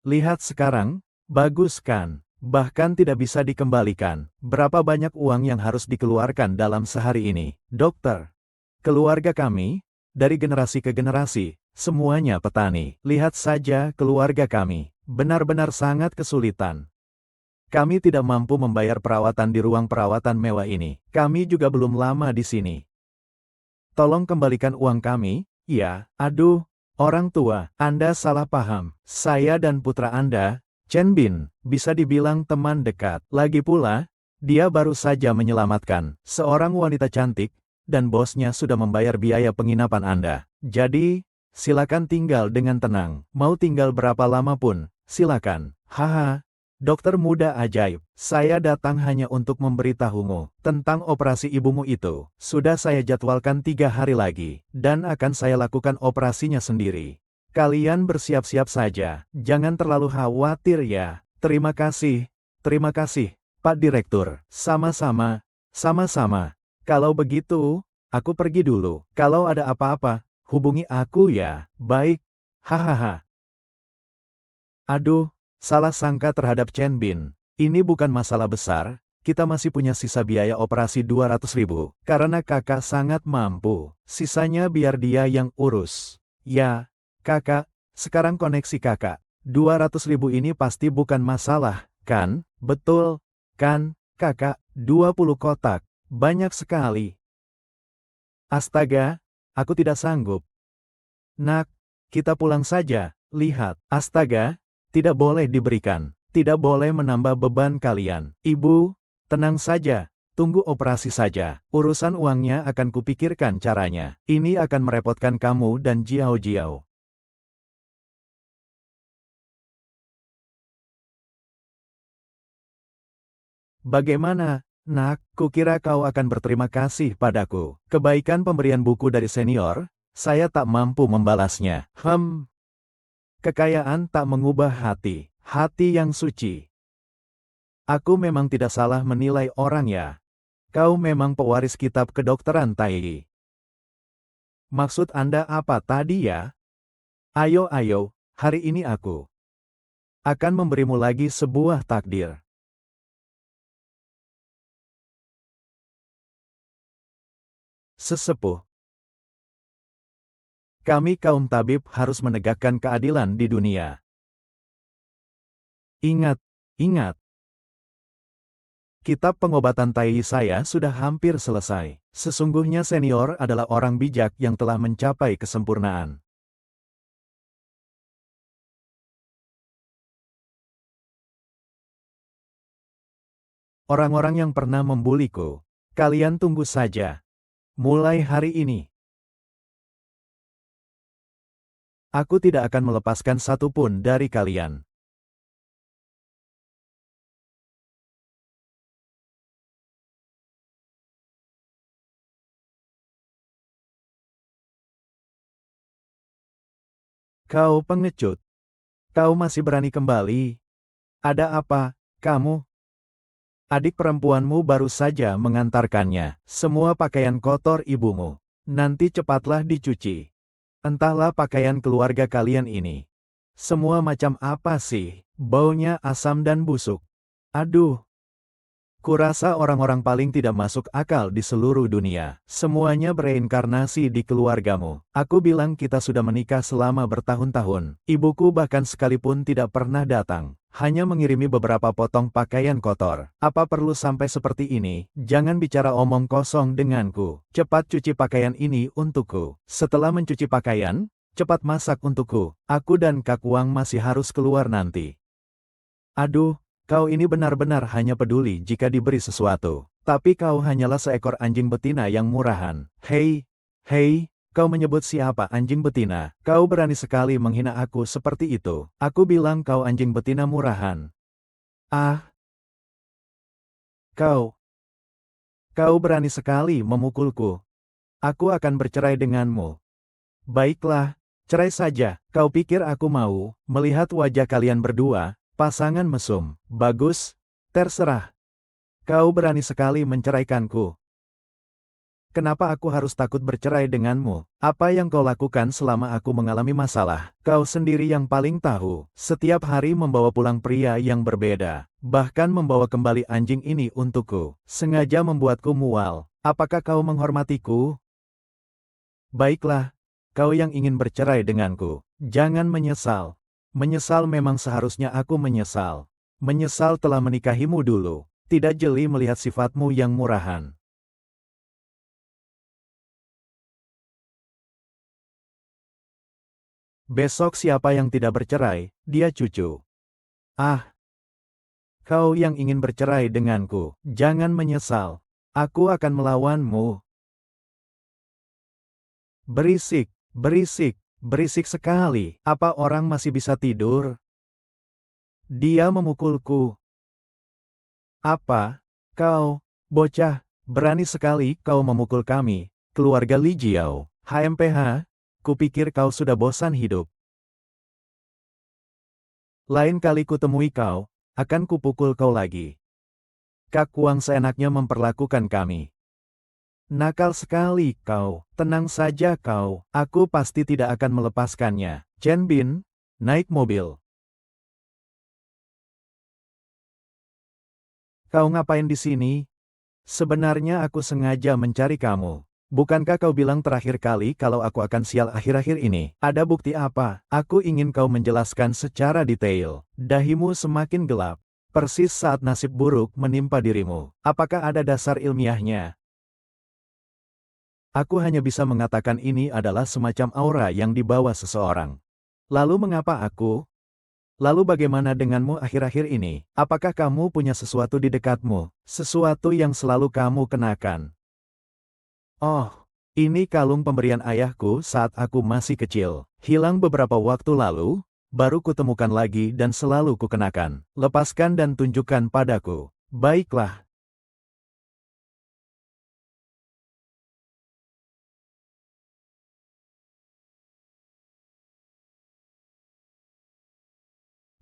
Lihat sekarang. Bagus kan? Bahkan tidak bisa dikembalikan. Berapa banyak uang yang harus dikeluarkan dalam sehari ini? Dokter, keluarga kami, dari generasi ke generasi, semuanya petani. Lihat saja keluarga kami, benar-benar sangat kesulitan. Kami tidak mampu membayar perawatan di ruang perawatan mewah ini. Kami juga belum lama di sini. Tolong kembalikan uang kami. Ya, aduh, orang tua, Anda salah paham. Saya dan putra Anda, Chen Bin, bisa dibilang teman dekat. Lagi pula, dia baru saja menyelamatkan seorang wanita cantik, dan bosnya sudah membayar biaya penginapan Anda. Jadi, silakan tinggal dengan tenang. Mau tinggal berapa lama pun, silakan. Haha, dokter muda ajaib, saya datang hanya untuk memberitahumu tentang operasi ibumu itu. Sudah saya jadwalkan 3 hari lagi, dan akan saya lakukan operasinya sendiri. Kalian bersiap-siap saja, jangan terlalu khawatir ya. terima kasih, Pak Direktur. Sama-sama, sama-sama. Kalau begitu, aku pergi dulu. Kalau ada apa-apa, hubungi aku ya. Baik, hahaha. Aduh, salah sangka terhadap Chen Bin. Ini bukan masalah besar, kita masih punya sisa biaya operasi 200.000. Karena kakak sangat mampu, sisanya biar dia yang urus. Ya, kakak, sekarang koneksi kakak. 200.000 ini pasti bukan masalah, kan? Betul, kan, kakak? 20 kotak, banyak sekali. Astaga, aku tidak sanggup. Nak, kita pulang saja. Lihat, astaga, tidak boleh diberikan. Tidak boleh menambah beban kalian. Ibu, tenang saja. Tunggu operasi saja. Urusan uangnya akan kupikirkan caranya. Ini akan merepotkan kamu dan Jiao Jiao. Bagaimana, nak? Kukira kau akan berterima kasih padaku. Kebaikan pemberian buku dari senior, saya tak mampu membalasnya. Kekayaan tak mengubah hati. Hati yang suci. Aku memang tidak salah menilai orang ya. Kau memang pewaris kitab kedokteran Tai. Maksud Anda apa tadi ya? Ayo, hari ini aku akan memberimu lagi sebuah takdir. Sesepuh. Kami kaum tabib harus menegakkan keadilan di dunia. Ingat, ingat. Kitab pengobatan Tai saya sudah hampir selesai. Sesungguhnya senior adalah orang bijak yang telah mencapai kesempurnaan. Orang-orang yang pernah membuliku, kalian tunggu saja. Mulai hari ini, aku tidak akan melepaskan satupun dari kalian. Kau pengecut. Kau masih berani kembali? Ada apa, kamu? Adik perempuanmu baru saja mengantarkannya. Semua pakaian kotor ibumu. Nanti cepatlah dicuci. Entahlah pakaian keluarga kalian ini. Semua macam apa sih? Baunya asam dan busuk. Aduh. Kurasa orang-orang paling tidak masuk akal di seluruh dunia. Semuanya bereinkarnasi di keluargamu. Aku bilang kita sudah menikah selama bertahun-tahun. Ibuku bahkan sekalipun tidak pernah datang. Hanya mengirimi beberapa potong pakaian kotor. Apa perlu sampai seperti ini? Jangan bicara omong kosong denganku. Cepat cuci pakaian ini untukku. Setelah mencuci pakaian, cepat masak untukku. Aku dan Kak Wang masih harus keluar nanti. Aduh. Kau ini benar-benar hanya peduli jika diberi sesuatu. Tapi kau hanyalah seekor anjing betina yang murahan. Hei, kau menyebut siapa anjing betina? Kau berani sekali menghina aku seperti itu. Aku bilang kau anjing betina murahan. Ah, kau berani sekali memukulku. Aku akan bercerai denganmu. Baiklah, cerai saja. Kau pikir aku mau melihat wajah kalian berdua? Pasangan mesum. Bagus, terserah. Kau berani sekali menceraikanku. Kenapa aku harus takut bercerai denganmu? Apa yang kau lakukan selama aku mengalami masalah? Kau sendiri yang paling tahu. Setiap hari membawa pulang pria yang berbeda. Bahkan membawa kembali anjing ini untukku. Sengaja membuatku mual. Apakah kau menghormatiku? Baiklah, kau yang ingin bercerai denganku. Jangan menyesal. Menyesal memang seharusnya aku menyesal. Menyesal telah menikahimu dulu. Tidak jeli melihat sifatmu yang murahan. Besok siapa yang tidak bercerai, dia cucu. Ah, kau yang ingin bercerai denganku, jangan menyesal. Aku akan melawanmu. Berisik, berisik. Berisik sekali. Apa orang masih bisa tidur? Dia memukulku. Apa? Kau, bocah, berani sekali kau memukul kami, keluarga Li Jiao. HMPH, kupikir kau sudah bosan hidup. Lain kali kutemui kau, akan kupukul kau lagi. Kak Wang seenaknya memperlakukan kami. Nakal sekali kau, tenang saja kau, aku pasti tidak akan melepaskannya. Chen Bin, naik mobil. Kau ngapain di sini? Sebenarnya aku sengaja mencari kamu. Bukankah kau bilang terakhir kali kalau aku akan sial akhir-akhir ini? Ada bukti apa? Aku ingin kau menjelaskan secara detail. Dahimu semakin gelap. Persis saat nasib buruk menimpa dirimu. Apakah ada dasar ilmiahnya? Aku hanya bisa mengatakan ini adalah semacam aura yang dibawa seseorang. Lalu mengapa aku? Lalu bagaimana denganmu akhir-akhir ini? Apakah kamu punya sesuatu di dekatmu? Sesuatu yang selalu kamu kenakan? Oh, ini kalung pemberian ayahku saat aku masih kecil. Hilang beberapa waktu lalu, baru kutemukan lagi dan selalu kukenakan. Lepaskan dan tunjukkan padaku. Baiklah.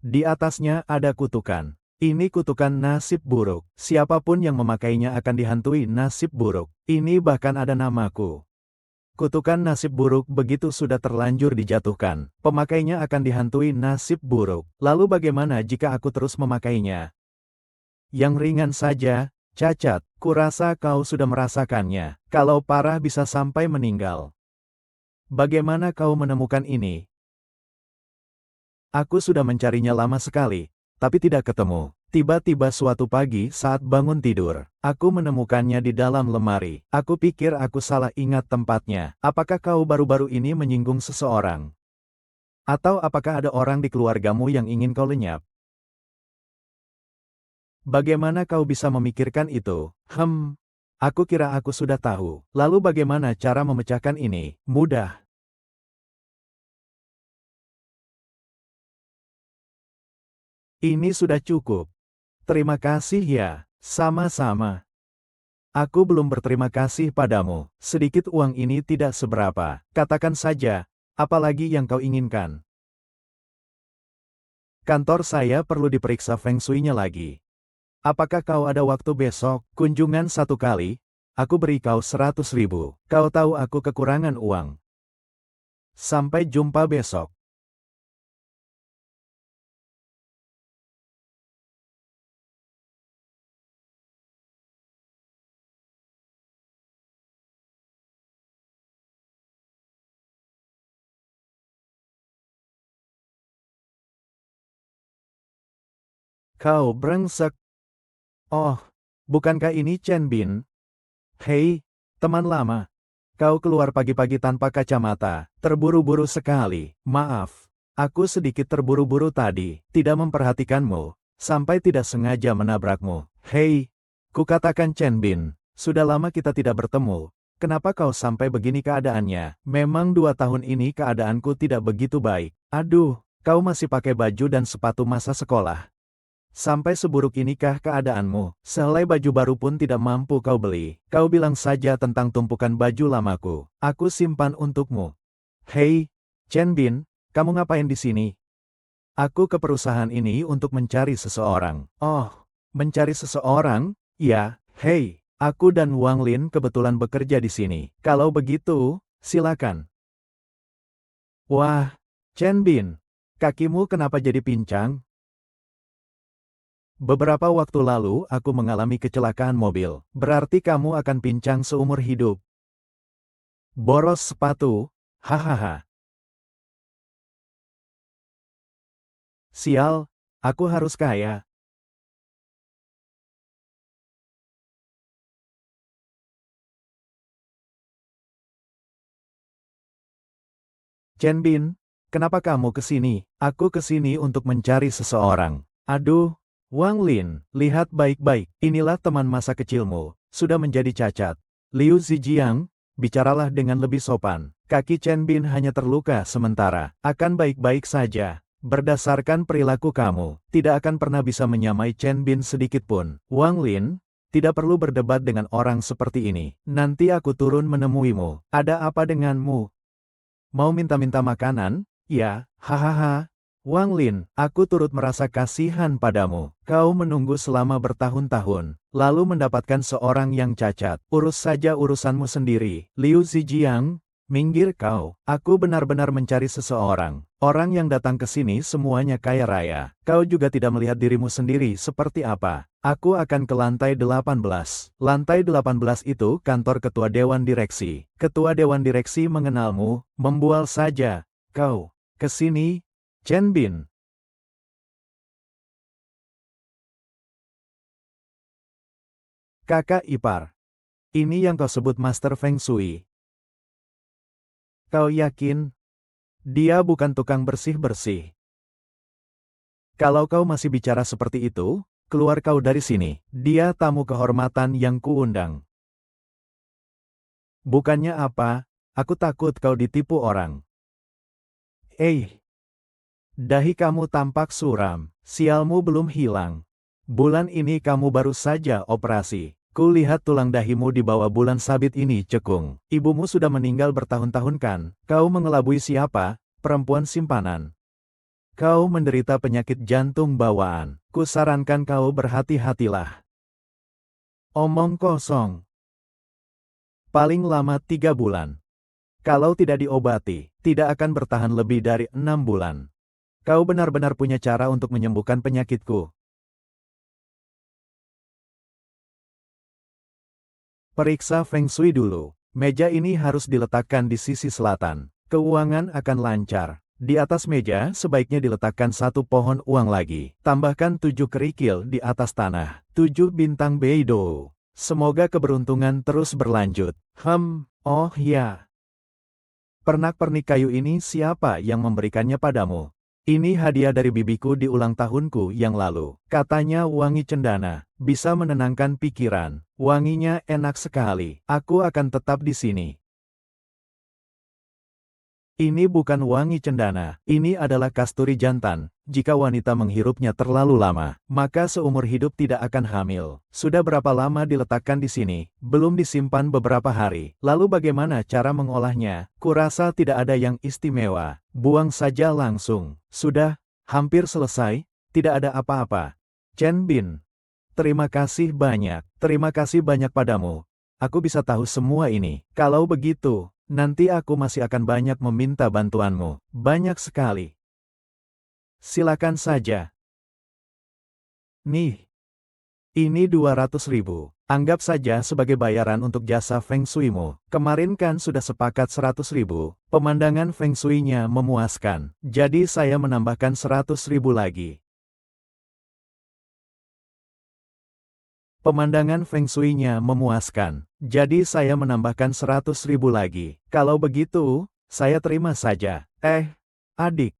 Di atasnya ada kutukan. Ini kutukan nasib buruk. Siapapun yang memakainya akan dihantui nasib buruk. Ini bahkan ada namaku. Kutukan nasib buruk begitu sudah terlanjur dijatuhkan. Pemakainya akan dihantui nasib buruk. Lalu bagaimana jika aku terus memakainya? Yang ringan saja, cacat. Kurasa kau sudah merasakannya. Kalau parah bisa sampai meninggal. Bagaimana kau menemukan ini? Aku sudah mencarinya lama sekali, tapi tidak ketemu. Tiba-tiba suatu pagi saat bangun tidur, aku menemukannya di dalam lemari. Aku pikir aku salah ingat tempatnya. Apakah kau baru-baru ini menyinggung seseorang? Atau apakah ada orang di keluargamu yang ingin kau lenyap? Bagaimana kau bisa memikirkan itu? Aku kira aku sudah tahu. Lalu bagaimana cara memecahkan ini? Mudah. Ini sudah cukup. Terima kasih ya. Sama-sama. Aku belum berterima kasih padamu. Sedikit uang ini tidak seberapa. Katakan saja, apalagi yang kau inginkan. Kantor saya perlu diperiksa feng shui-nya lagi. Apakah kau ada waktu besok? Kunjungan satu kali, aku beri kau 100.000. Kau tahu aku kekurangan uang. Sampai jumpa besok. Kau brengsek. Oh, bukankah ini Chen Bin? Hei, teman lama. Kau keluar pagi-pagi tanpa kacamata, terburu-buru sekali. Maaf, aku sedikit terburu-buru tadi, tidak memperhatikanmu, sampai tidak sengaja menabrakmu. Hei, kukatakan Chen Bin, sudah lama kita tidak bertemu. Kenapa kau sampai begini keadaannya? Memang 2 tahun ini keadaanku tidak begitu baik. Aduh, kau masih pakai baju dan sepatu masa sekolah. Sampai seburuk inikah keadaanmu? Sehelai baju baru pun tidak mampu kau beli. Kau bilang saja tentang tumpukan baju lamaku. Aku simpan untukmu. Hei, Chen Bin, kamu ngapain di sini? Aku ke perusahaan ini untuk mencari seseorang. Oh, mencari seseorang? Ya, hei, aku dan Wang Lin kebetulan bekerja di sini. Kalau begitu, silakan. Wah, Chen Bin, kakimu kenapa jadi pincang? Beberapa waktu lalu aku mengalami kecelakaan mobil. Berarti kamu akan pincang seumur hidup. Boros sepatu? Hahaha. Sial, aku harus kaya. Chen Bin, kenapa kamu ke sini? Aku ke sini untuk mencari seseorang. Aduh, Wang Lin, lihat baik-baik. Inilah teman masa kecilmu, sudah menjadi cacat. Liu Zijiang, bicaralah dengan lebih sopan. Kaki Chen Bin hanya terluka sementara. Akan baik-baik saja. Berdasarkan perilaku kamu, tidak akan pernah bisa menyamai Chen Bin sedikit pun. Wang Lin, tidak perlu berdebat dengan orang seperti ini. Nanti aku turun menemuimu. Ada apa denganmu? Mau minta-minta makanan? Ya, hahaha. Wang Lin, aku turut merasa kasihan padamu. Kau menunggu selama bertahun-tahun, lalu mendapatkan seorang yang cacat. Urus saja urusanmu sendiri. Liu Zijiang, minggir kau. Aku benar-benar mencari seseorang. Orang yang datang ke sini semuanya kaya raya. Kau juga tidak melihat dirimu sendiri seperti apa. Aku akan ke lantai 18. Lantai 18 itu kantor ketua Dewan Direksi. Ketua Dewan Direksi mengenalmu, membual saja. Kau, ke sini, Chen Bin. Kakak ipar. Ini yang kau sebut Master Feng Shui. Kau yakin? Dia bukan tukang bersih-bersih. Kalau kau masih bicara seperti itu, keluar kau dari sini. Dia tamu kehormatan yang kuundang. Bukannya apa, aku takut kau ditipu orang. Dahi kamu tampak suram, sialmu belum hilang. Bulan ini kamu baru saja operasi. Kulihat tulang dahimu di bawah bulan sabit ini cekung. Ibumu sudah meninggal bertahun-tahun kan? Kau mengelabui siapa? Perempuan simpanan. Kau menderita penyakit jantung bawaan. Kusarankan kau berhati-hatilah. Omong kosong. Paling lama 3 bulan. Kalau tidak diobati, tidak akan bertahan lebih dari 6 bulan. Kau benar-benar punya cara untuk menyembuhkan penyakitku. Periksa Feng Shui dulu. Meja ini harus diletakkan di sisi selatan. Keuangan akan lancar. Di atas meja sebaiknya diletakkan 1 pohon uang lagi. Tambahkan 7 kerikil di atas tanah. 7 bintang Beidou. Semoga keberuntungan terus berlanjut. Oh ya. Pernak-pernik kayu ini siapa yang memberikannya padamu? Ini hadiah dari bibiku di ulang tahunku yang lalu. Katanya wangi cendana, bisa menenangkan pikiran. Wanginya enak sekali. Aku akan tetap di sini. Ini bukan wangi cendana, ini adalah kasturi jantan. Jika wanita menghirupnya terlalu lama, maka seumur hidup tidak akan hamil. Sudah berapa lama diletakkan di sini? Belum disimpan beberapa hari. Lalu bagaimana cara mengolahnya? Kurasa tidak ada yang istimewa. Buang saja langsung. Sudah, hampir selesai, tidak ada apa-apa. Chen Bin, terima kasih banyak. Terima kasih banyak padamu. Aku bisa tahu semua ini. Kalau begitu, nanti aku masih akan banyak meminta bantuanmu. Banyak sekali. Silakan saja. Nih. Ini 200.000. Anggap saja sebagai bayaran untuk jasa Feng Shui-mu. Kemarin kan sudah sepakat 100.000. Pemandangan Feng Shui-nya memuaskan. Jadi saya menambahkan 100.000 lagi. Pemandangan Feng Shui-nya memuaskan. Jadi saya menambahkan 100.000 lagi. Kalau begitu, saya terima saja. Adik.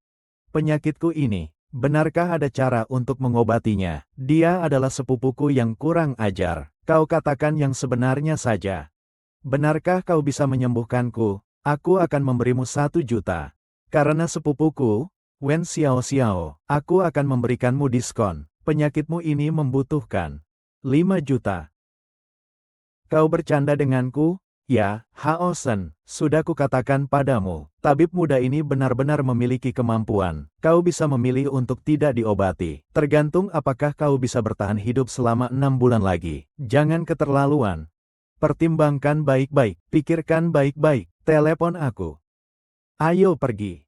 Penyakitku ini, benarkah ada cara untuk mengobatinya? Dia adalah sepupuku yang kurang ajar. Kau katakan yang sebenarnya saja. Benarkah kau bisa menyembuhkanku? Aku akan memberimu 1 juta. Karena sepupuku, Wen Xiao Xiao, aku akan memberikanmu diskon. Penyakitmu ini membutuhkan 5 juta. Kau bercanda denganku? Ya, Hao Shen, sudah kukatakan padamu, tabib muda ini benar-benar memiliki kemampuan. Kau bisa memilih untuk tidak diobati. Tergantung apakah kau bisa bertahan hidup selama 6 bulan lagi. Jangan keterlaluan. Pertimbangkan baik-baik, pikirkan baik-baik. Telepon aku. Ayo pergi.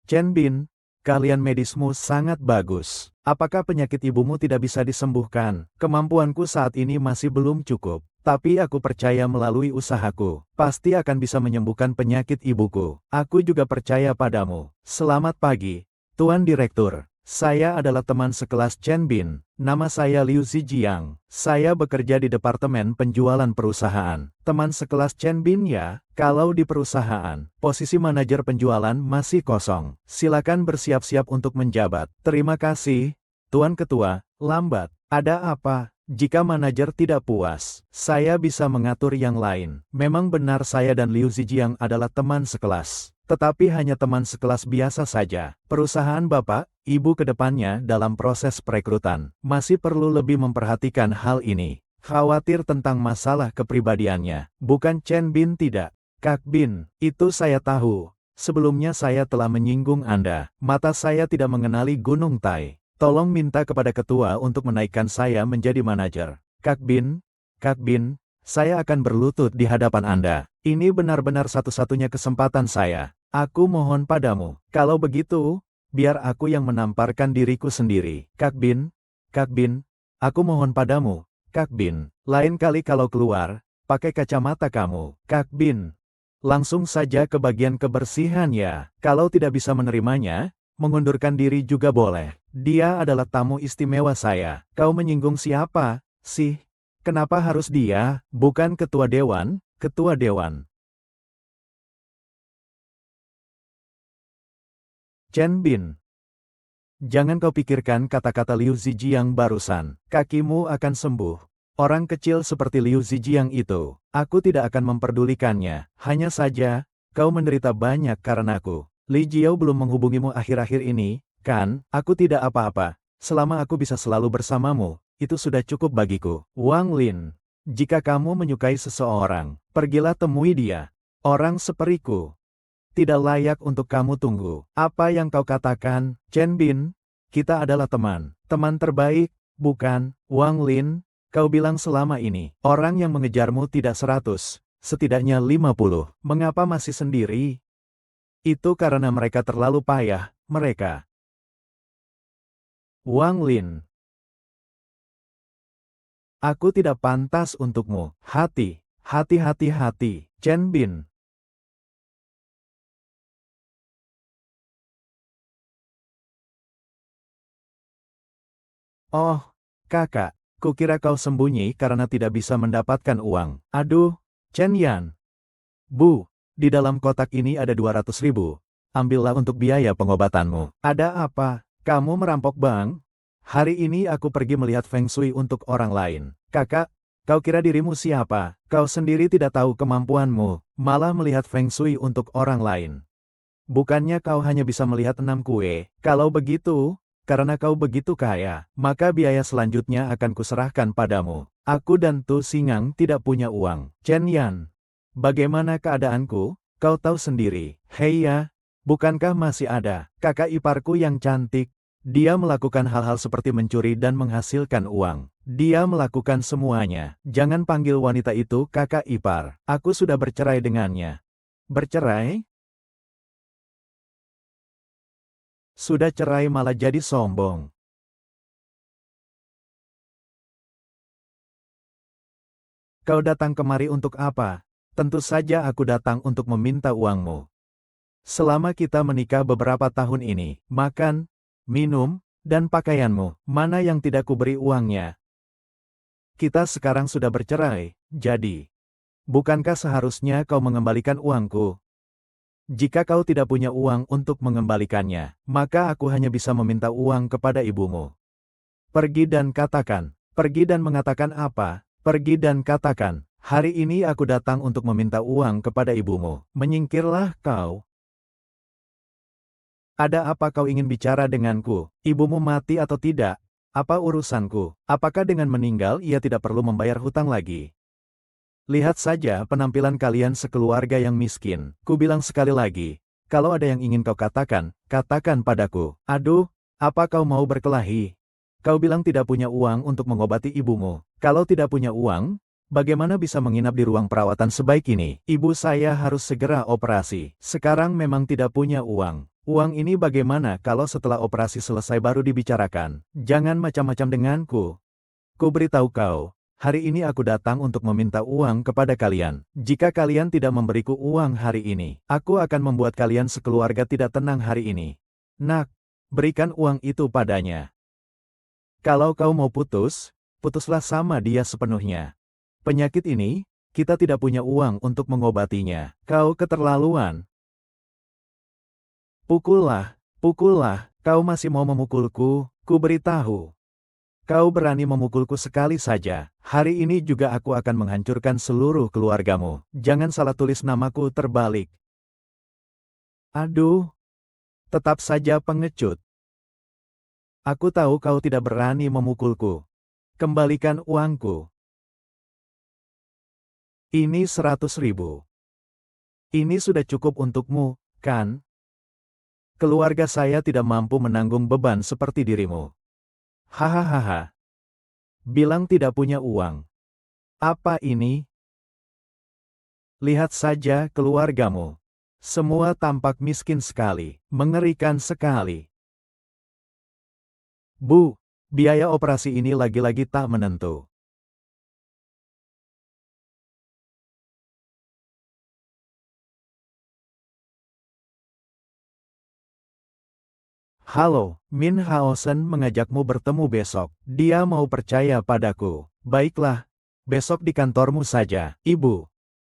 Chen Bin, keahlian medismu sangat bagus. Apakah penyakit ibumu tidak bisa disembuhkan? Kemampuanku saat ini masih belum cukup. Tapi aku percaya melalui usahaku, pasti akan bisa menyembuhkan penyakit ibuku. Aku juga percaya padamu. Selamat pagi, Tuan Direktur. Saya adalah teman sekelas Chen Bin. Nama saya Liu Zijiang. Saya bekerja di Departemen Penjualan Perusahaan. Teman sekelas Chen Bin ya? Kalau di perusahaan, posisi manajer penjualan masih kosong. Silakan bersiap-siap untuk menjabat. Terima kasih, Tuan Ketua. Lambat. Ada apa? Jika manajer tidak puas, saya bisa mengatur yang lain. Memang benar saya dan Liu Zijiang adalah teman sekelas. Tetapi hanya teman sekelas biasa saja. Perusahaan Bapak, Ibu ke depannya dalam proses perekrutan, masih perlu lebih memperhatikan hal ini. Khawatir tentang masalah kepribadiannya. Bukan Chen Bin tidak. Kak Bin, itu saya tahu. Sebelumnya saya telah menyinggung Anda. Mata saya tidak mengenali Gunung Tai. Tolong minta kepada ketua untuk menaikkan saya menjadi manajer. Kak Bin, saya akan berlutut di hadapan Anda. Ini benar-benar satu-satunya kesempatan saya. Aku mohon padamu. Kalau begitu, biar aku yang menamparkan diriku sendiri. Kak Bin, aku mohon padamu. Kak Bin, lain kali kalau keluar, pakai kacamata kamu. Kak Bin. Langsung saja ke bagian kebersihan ya. Kalau tidak bisa menerimanya, mengundurkan diri juga boleh. Dia adalah tamu istimewa saya. Kau menyinggung siapa, sih? Kenapa harus dia, bukan ketua dewan? Ketua dewan. Chen Bin. Jangan kau pikirkan kata-kata Liu Zijiang barusan. Kakimu akan sembuh. Orang kecil seperti Liu Zijiang itu, aku tidak akan memperdulikannya. Hanya saja, kau menderita banyak karenaku. Li Jiao belum menghubungimu akhir-akhir ini, kan? Aku tidak apa-apa. Selama aku bisa selalu bersamamu, itu sudah cukup bagiku. Wang Lin, jika kamu menyukai seseorang, pergilah temui dia. Orang seperiku tidak layak untuk kamu tunggu. Apa yang kau katakan, Chen Bin? Kita adalah teman. Teman terbaik, bukan, Wang Lin? Kau bilang selama ini, orang yang mengejarmu tidak 100, setidaknya 50. Mengapa masih sendiri? Itu karena mereka terlalu payah, mereka. Wang Lin. Aku tidak pantas untukmu. Hati, Chen Bin. Oh, kakak. Kukira kau sembunyi karena tidak bisa mendapatkan uang. Aduh, Chen Yan. Bu, di dalam kotak ini ada 200.000. Ambillah untuk biaya pengobatanmu. Ada apa? Kamu merampok bank? Hari ini aku pergi melihat Feng Shui untuk orang lain. Kakak, kau kira dirimu siapa? Kau sendiri tidak tahu kemampuanmu, malah melihat Feng Shui untuk orang lain. Bukannya kau hanya bisa melihat 6 kue? Kalau begitu, karena kau begitu kaya, maka biaya selanjutnya akan kuserahkan padamu. Aku dan Tu Singang tidak punya uang. Chen Yan, bagaimana keadaanku? Kau tahu sendiri. Hei ya, bukankah masih ada kakak iparku yang cantik? Dia melakukan hal-hal seperti mencuri dan menghasilkan uang. Dia melakukan semuanya. Jangan panggil wanita itu kakak ipar. Aku sudah bercerai dengannya. Bercerai? Sudah cerai malah jadi sombong. Kau datang kemari untuk apa? Tentu saja aku datang untuk meminta uangmu. Selama kita menikah beberapa tahun ini, makan, minum, dan pakaianmu, mana yang tidak kuberi uangnya? Kita sekarang sudah bercerai, jadi, bukankah seharusnya kau mengembalikan uangku? Jika kau tidak punya uang untuk mengembalikannya, maka aku hanya bisa meminta uang kepada ibumu. Pergi dan mengatakan apa? Pergi dan katakan, hari ini aku datang untuk meminta uang kepada ibumu. Menyingkirlah kau. Ada apa kau ingin bicara denganku? Ibumu mati atau tidak? Apa urusanku? Apakah dengan meninggal ia tidak perlu membayar hutang lagi? Lihat saja penampilan kalian sekeluarga yang miskin. Ku bilang sekali lagi, kalau ada yang ingin kau katakan, katakan padaku. Aduh, apa kau mau berkelahi? Kau bilang tidak punya uang untuk mengobati ibumu. Kalau tidak punya uang, bagaimana bisa menginap di ruang perawatan sebaik ini? Ibu saya harus segera operasi. Sekarang memang tidak punya uang. Uang ini bagaimana kalau setelah operasi selesai baru dibicarakan? Jangan macam-macam denganku. Ku beritahu kau. Hari ini aku datang untuk meminta uang kepada kalian. Jika kalian tidak memberiku uang hari ini, aku akan membuat kalian sekeluarga tidak tenang hari ini. Nak, berikan uang itu padanya. Kalau kau mau putus, putuslah sama dia sepenuhnya. Penyakit ini, kita tidak punya uang untuk mengobatinya. Kau keterlaluan. Pukullah, kau masih mau memukulku, ku beritahu. Kau berani memukulku sekali saja, hari ini juga aku akan menghancurkan seluruh keluargamu. Jangan salah tulis namaku terbalik. Aduh, tetap saja pengecut. Aku tahu kau tidak berani memukulku. Kembalikan uangku. Ini 100.000. Ini sudah cukup untukmu, kan? Keluarga saya tidak mampu menanggung beban seperti dirimu. Hahaha. Bilang tidak punya uang. Apa ini? Lihat saja keluargamu. Semua tampak miskin sekali, mengerikan sekali. Bu, biaya operasi ini lagi-lagi tak menentu. Halo, Min Haosen mengajakmu bertemu besok. Dia mau percaya padaku. Baiklah, besok di kantormu saja, Ibu.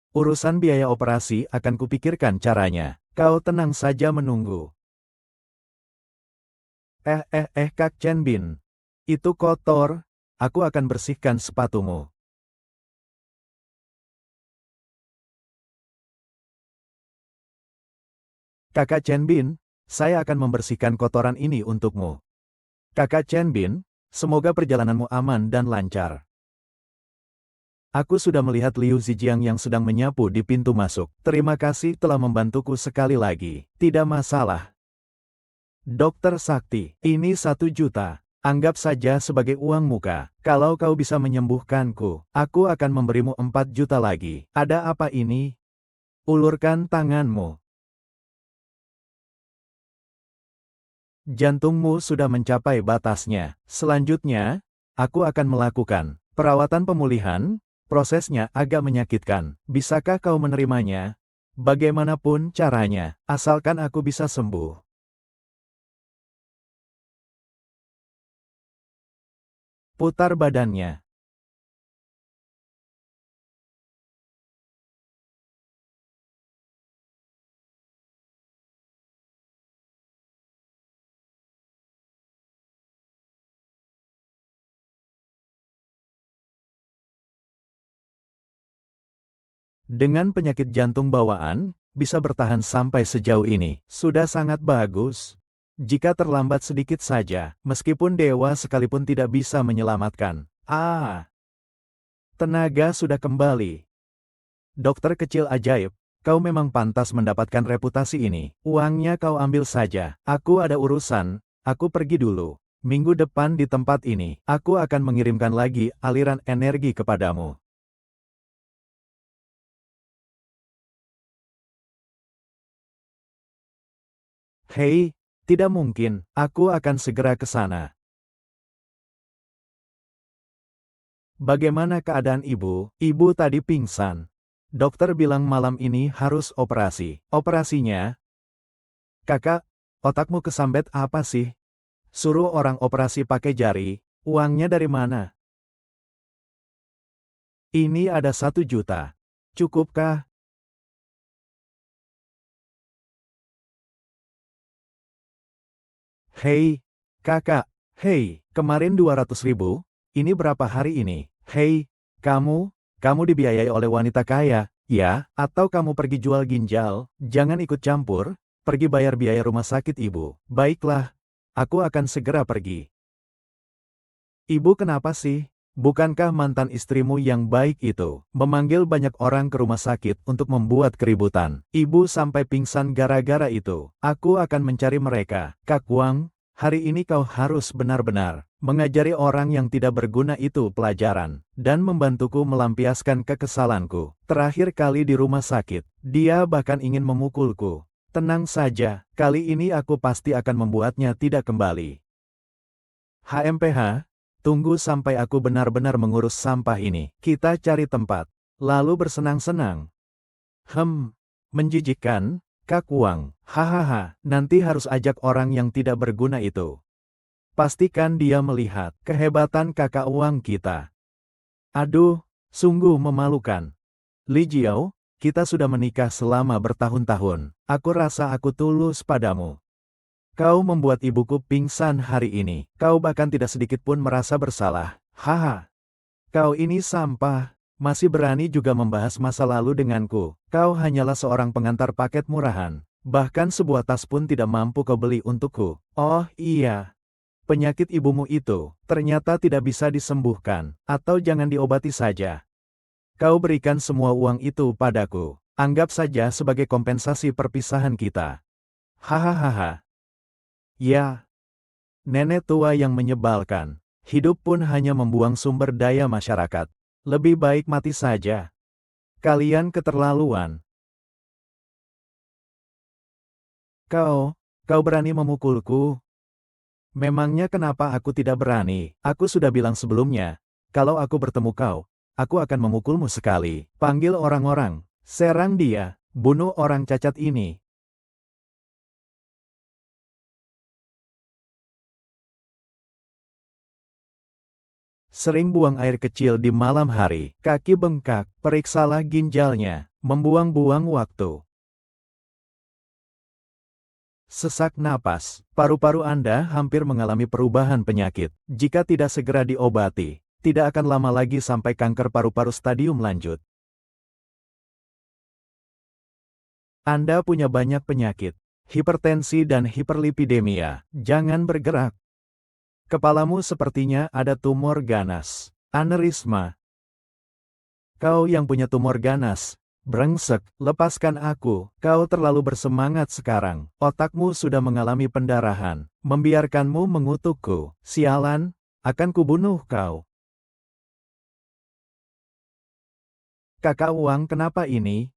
Urusan biaya operasi akan kupikirkan caranya. Kau tenang saja menunggu. Kak Chen Bin. Itu kotor, aku akan bersihkan sepatumu. Kakak Chen Bin, saya akan membersihkan kotoran ini untukmu. Kakak Chen Bin, semoga perjalananmu aman dan lancar. Aku sudah melihat Liu Zijiang yang sedang menyapu di pintu masuk. Terima kasih telah membantuku sekali lagi. Tidak masalah. Dokter Sakti, ini 1 juta. Anggap saja sebagai uang muka. Kalau kau bisa menyembuhkanku, aku akan memberimu 4 juta lagi. Ada apa ini? Ulurkan tanganmu. Jantungmu sudah mencapai batasnya. Selanjutnya, aku akan melakukan perawatan pemulihan. Prosesnya agak menyakitkan. Bisakah kau menerimanya? Bagaimanapun caranya, asalkan aku bisa sembuh. Putar badannya. Dengan penyakit jantung bawaan, bisa bertahan sampai sejauh ini. Sudah sangat bagus. Jika terlambat sedikit saja, meskipun dewa sekalipun tidak bisa menyelamatkan. Tenaga sudah kembali. Dokter kecil ajaib, kau memang pantas mendapatkan reputasi ini. Uangnya kau ambil saja. Aku ada urusan, aku pergi dulu. Minggu depan di tempat ini, aku akan mengirimkan lagi aliran energi kepadamu. Hei, tidak mungkin, aku akan segera ke sana. Bagaimana keadaan ibu? Ibu tadi pingsan. Dokter bilang malam ini harus operasi. Operasinya? Kakak, otakmu kesambet apa sih? Suruh orang operasi pakai jari, uangnya dari mana? Ini ada 1 juta. Cukupkah? Hei, kakak, hei, kemarin 200.000, ini berapa hari ini? Hei, kamu dibiayai oleh wanita kaya, ya, atau kamu pergi jual ginjal, jangan ikut campur, pergi bayar biaya rumah sakit ibu. Baiklah, aku akan segera pergi. Ibu kenapa sih? Bukankah mantan istrimu yang baik itu memanggil banyak orang ke rumah sakit untuk membuat keributan? Ibu sampai pingsan gara-gara itu. Aku akan mencari mereka. Kak Wang, hari ini kau harus benar-benar mengajari orang yang tidak berguna itu pelajaran, dan membantuku melampiaskan kekesalanku. Terakhir kali di rumah sakit, dia bahkan ingin memukulku. Tenang saja, kali ini aku pasti akan membuatnya tidak kembali. HMPH, tunggu sampai aku benar-benar mengurus sampah ini. Kita cari tempat, lalu bersenang-senang. Menjijikkan, Kak Wang. Hahaha, nanti harus ajak orang yang tidak berguna itu. Pastikan dia melihat kehebatan kakak Wang kita. Aduh, sungguh memalukan. Li Jiao, kita sudah menikah selama bertahun-tahun. Aku rasa aku tulus padamu. Kau membuat ibuku pingsan hari ini. Kau bahkan tidak sedikit pun merasa bersalah. Haha. Kau ini sampah. Masih berani juga membahas masa lalu denganku. Kau hanyalah seorang pengantar paket murahan. Bahkan sebuah tas pun tidak mampu kau beli untukku. Oh iya. Penyakit ibumu itu ternyata tidak bisa disembuhkan. Atau jangan diobati saja. Kau berikan semua uang itu padaku. Anggap saja sebagai kompensasi perpisahan kita. Hahaha. Ya, nenek tua yang menyebalkan. Hidup pun hanya membuang sumber daya masyarakat. Lebih baik mati saja. Kalian keterlaluan. Kau berani memukulku? Memangnya kenapa aku tidak berani? Aku sudah bilang sebelumnya, kalau aku bertemu kau, aku akan memukulmu sekali. Panggil orang-orang, serang dia, bunuh orang cacat ini. Sering buang air kecil di malam hari, kaki bengkak, periksalah ginjalnya, membuang-buang waktu. Sesak napas, paru-paru Anda hampir mengalami perubahan penyakit. Jika tidak segera diobati, tidak akan lama lagi sampai kanker paru-paru stadium lanjut. Anda punya banyak penyakit, hipertensi dan hiperlipidemia. Jangan bergerak. Kepalamu sepertinya ada tumor ganas. Aneurisma. Kau yang punya tumor ganas. Brengsek, lepaskan aku. Kau terlalu bersemangat sekarang. Otakmu sudah mengalami pendarahan. Membiarkanmu mengutukku. Sialan, akan kubunuh kau. Kakak Wang kenapa ini?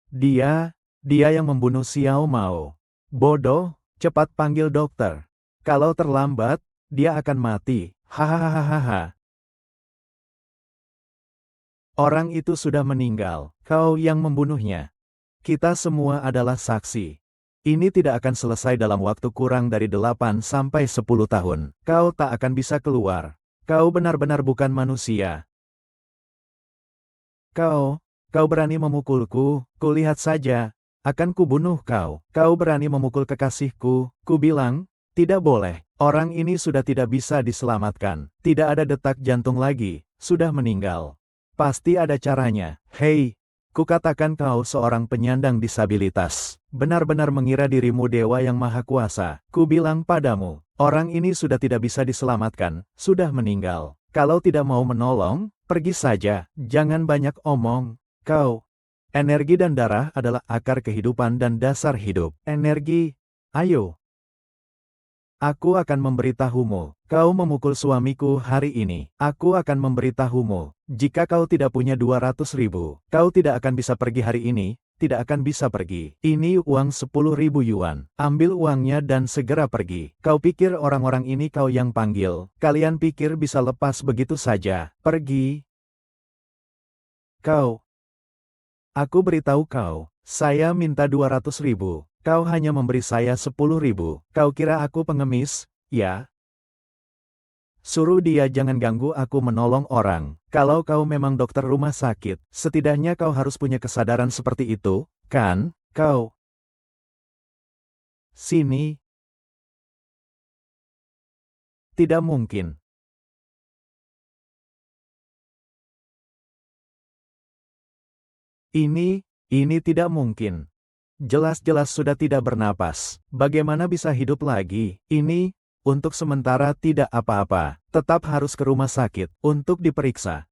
Dia yang membunuh Xiao Mao. Bodoh, cepat panggil dokter. Kalau terlambat, dia akan mati. Hahaha. Orang itu sudah meninggal. Kau yang membunuhnya. Kita semua adalah saksi. Ini tidak akan selesai dalam waktu kurang dari 8 sampai 10 tahun. Kau tak akan bisa keluar. Kau benar-benar bukan manusia. Kau berani memukulku, kulihat saja. Akan kubunuh kau. Kau berani memukul kekasihku, kubilang, tidak boleh. Orang ini sudah tidak bisa diselamatkan. Tidak ada detak jantung lagi, sudah meninggal. Pasti ada caranya. Hei, kukatakan kau seorang penyandang disabilitas. Benar-benar mengira dirimu dewa yang maha kuasa. Kubilang padamu, orang ini sudah tidak bisa diselamatkan, sudah meninggal. Kalau tidak mau menolong, pergi saja, jangan banyak omong. Kau, energi dan darah adalah akar kehidupan dan dasar hidup. Energi, ayo. Aku akan memberitahumu. Kau memukul suamiku hari ini. Aku akan memberitahumu. Jika kau tidak punya 200.000, kau tidak akan bisa pergi hari ini, tidak akan bisa pergi. Ini uang 10.000 yuan. Ambil uangnya dan segera pergi. Kau pikir orang-orang ini kau yang panggil? Kalian pikir bisa lepas begitu saja? Pergi. Kau. Aku beritahu kau. Saya minta 200.000. Kau hanya memberi saya 10.000. Kau kira aku pengemis, ya? Suruh dia jangan ganggu aku menolong orang. Kalau kau memang dokter rumah sakit, setidaknya kau harus punya kesadaran seperti itu, kan? Kau. Sini. Tidak mungkin. Ini tidak mungkin. Jelas-jelas sudah tidak bernapas. Bagaimana bisa hidup lagi? Ini, untuk sementara tidak apa-apa. Tetap harus ke rumah sakit, untuk diperiksa.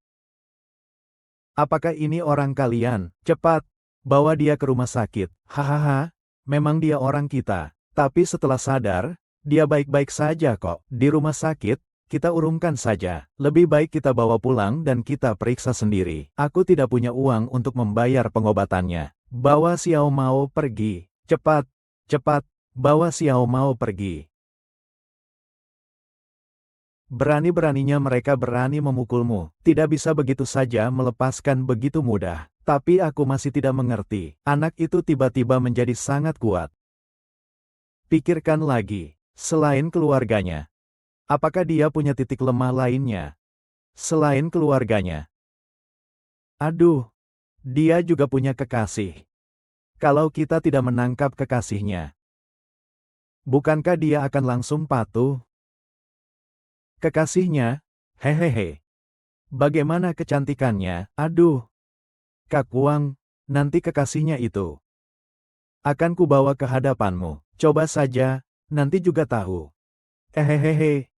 Apakah ini orang kalian? Cepat, bawa dia ke rumah sakit. Hahaha, memang dia orang kita. Tapi setelah sadar, dia baik-baik saja kok. Di rumah sakit, kita urungkan saja. Lebih baik kita bawa pulang dan kita periksa sendiri. Aku tidak punya uang untuk membayar pengobatannya. Bawa Xiao Mao pergi. Cepat, cepat, bawa Xiao Mao pergi. Berani-beraninya mereka berani memukulmu. Tidak bisa begitu saja melepaskan begitu mudah. Tapi aku masih tidak mengerti. Anak itu tiba-tiba menjadi sangat kuat. Pikirkan lagi. Selain keluarganya. Apakah dia punya titik lemah lainnya? Selain keluarganya. Aduh. Dia juga punya kekasih. Kalau kita tidak menangkap kekasihnya, bukankah dia akan langsung patuh? Kekasihnya? Hehehe. Bagaimana kecantikannya? Aduh. Kak Wang, nanti kekasihnya itu akan kubawa ke hadapanmu. Coba saja, nanti juga tahu. Hehehe.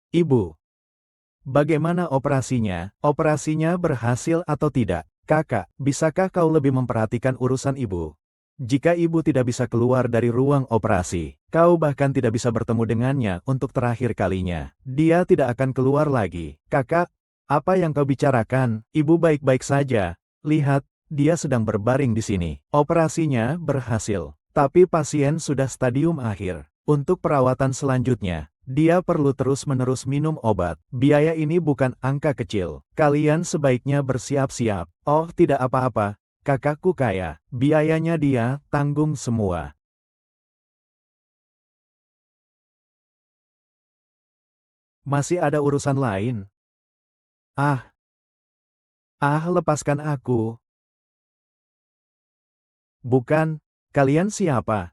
Ibu. Bagaimana operasinya? Operasinya berhasil atau tidak? Kakak, bisakah kau lebih memperhatikan urusan ibu? Jika ibu tidak bisa keluar dari ruang operasi, kau bahkan tidak bisa bertemu dengannya untuk terakhir kalinya. Dia tidak akan keluar lagi. Kakak, apa yang kau bicarakan? Ibu baik-baik saja. Lihat, dia sedang berbaring di sini. Operasinya berhasil, tapi pasien sudah stadium akhir. Untuk perawatan selanjutnya, dia perlu terus-menerus minum obat. Biaya ini bukan angka kecil. Kalian sebaiknya bersiap-siap. Oh, tidak apa-apa. Kakakku kaya. Biayanya dia tanggung semua. Masih ada urusan lain? Ah, lepaskan aku. Bukan, kalian siapa?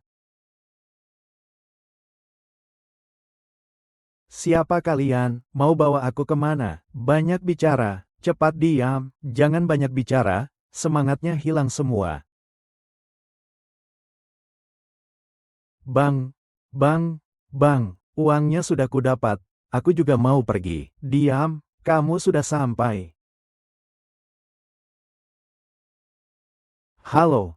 Siapa kalian? Mau bawa aku kemana? Banyak bicara. Cepat diam. Jangan banyak bicara. Semangatnya hilang semua. Bang, bang, bang. Uangnya sudah kudapat. Aku juga mau pergi. Diam. Kamu sudah sampai. Halo.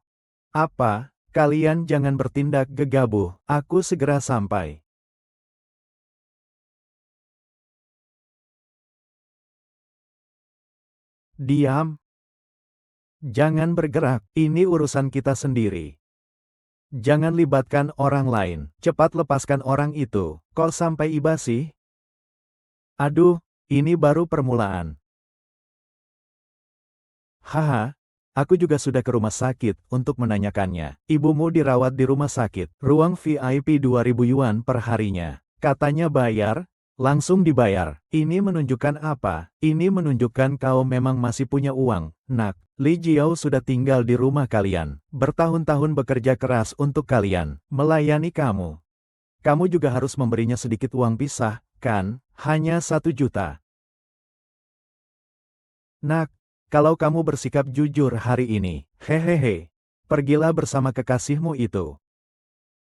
Apa? Kalian jangan bertindak gegabah. Aku segera sampai. Diam. Jangan bergerak. Ini urusan kita sendiri. Jangan libatkan orang lain. Cepat lepaskan orang itu. Kok sampai iba sih? Aduh, ini baru permulaan. Haha, aku juga sudah ke rumah sakit untuk menanyakannya. Ibumu dirawat di rumah sakit. Ruang VIP 2.000 yuan per harinya. Katanya bayar, langsung dibayar. Ini menunjukkan apa? Ini menunjukkan kau memang masih punya uang, nak. Li Jiao sudah tinggal di rumah kalian. Bertahun-tahun bekerja keras untuk kalian. Melayani kamu. Kamu juga harus memberinya sedikit uang pisah, kan? Hanya 1 juta. Nak, kalau kamu bersikap jujur hari ini, hehehe, pergilah bersama kekasihmu itu.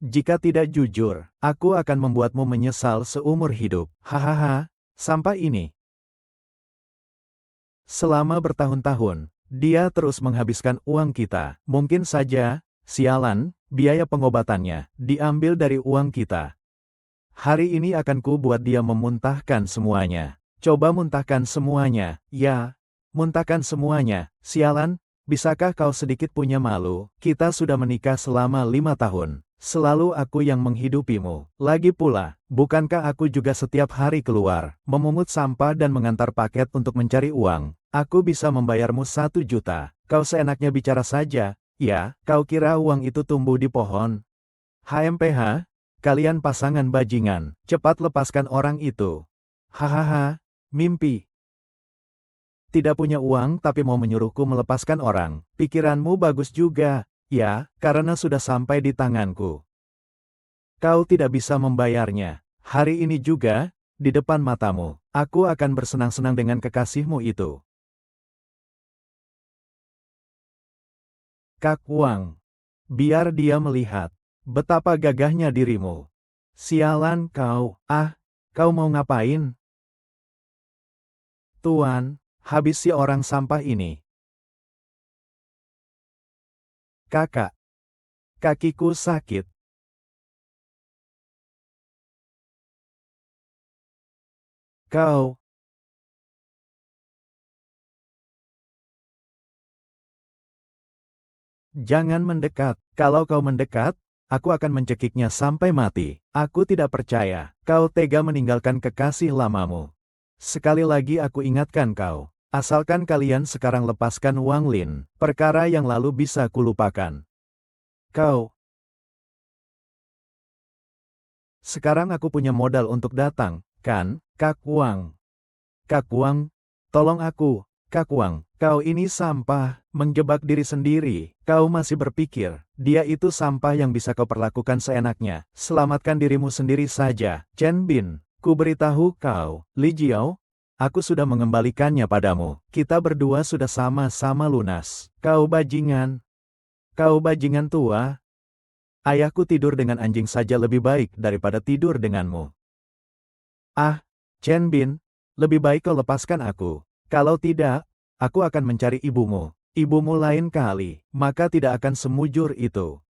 Jika tidak jujur, aku akan membuatmu menyesal seumur hidup. Hahaha, sampai ini. Selama bertahun-tahun, dia terus menghabiskan uang kita. Mungkin saja, sialan, biaya pengobatannya diambil dari uang kita. Hari ini akan ku buat dia memuntahkan semuanya. Coba muntahkan semuanya, ya. Muntahkan semuanya, sialan, bisakah kau sedikit punya malu? Kita sudah menikah selama 5 tahun. Selalu aku yang menghidupimu. Lagi pula, bukankah aku juga setiap hari keluar, memungut sampah dan mengantar paket untuk mencari uang? Aku bisa membayarmu 1 juta. Kau seenaknya bicara saja, ya, kau kira uang itu tumbuh di pohon? HMPH, kalian pasangan bajingan, cepat lepaskan orang itu. Hahaha, mimpi. Tidak punya uang tapi mau menyuruhku melepaskan orang. Pikiranmu bagus juga, ya, karena sudah sampai di tanganku. Kau tidak bisa membayarnya. Hari ini juga, di depan matamu, aku akan bersenang-senang dengan kekasihmu itu. Kak Wang. Biar dia melihat betapa gagahnya dirimu. Sialan kau, kau mau ngapain? Tuan, habisi orang sampah ini. Kakak, kakiku sakit. Kau, jangan mendekat. Kalau kau mendekat, aku akan mencekiknya sampai mati. Aku tidak percaya, kau tega meninggalkan kekasih lamamu. Sekali lagi aku ingatkan kau, asalkan kalian sekarang lepaskan Wang Lin, perkara yang lalu bisa kulupakan. Kau, sekarang aku punya modal untuk datang, kan, Kak Wang? Kak Wang, tolong aku, Kak Wang, kau ini sampah, menjebak diri sendiri. Kau masih berpikir, dia itu sampah yang bisa kau perlakukan seenaknya. Selamatkan dirimu sendiri saja, Chen Bin. Ku beritahu kau, Li Jiao, aku sudah mengembalikannya padamu. Kita berdua sudah sama-sama lunas. Kau bajingan tua. Ayahku tidur dengan anjing saja lebih baik daripada tidur denganmu. Ah, Chen Bin, Lebih baik kau lepaskan aku. Kalau tidak, aku akan mencari ibumu. Ibumu lain kali, maka tidak akan semujur itu.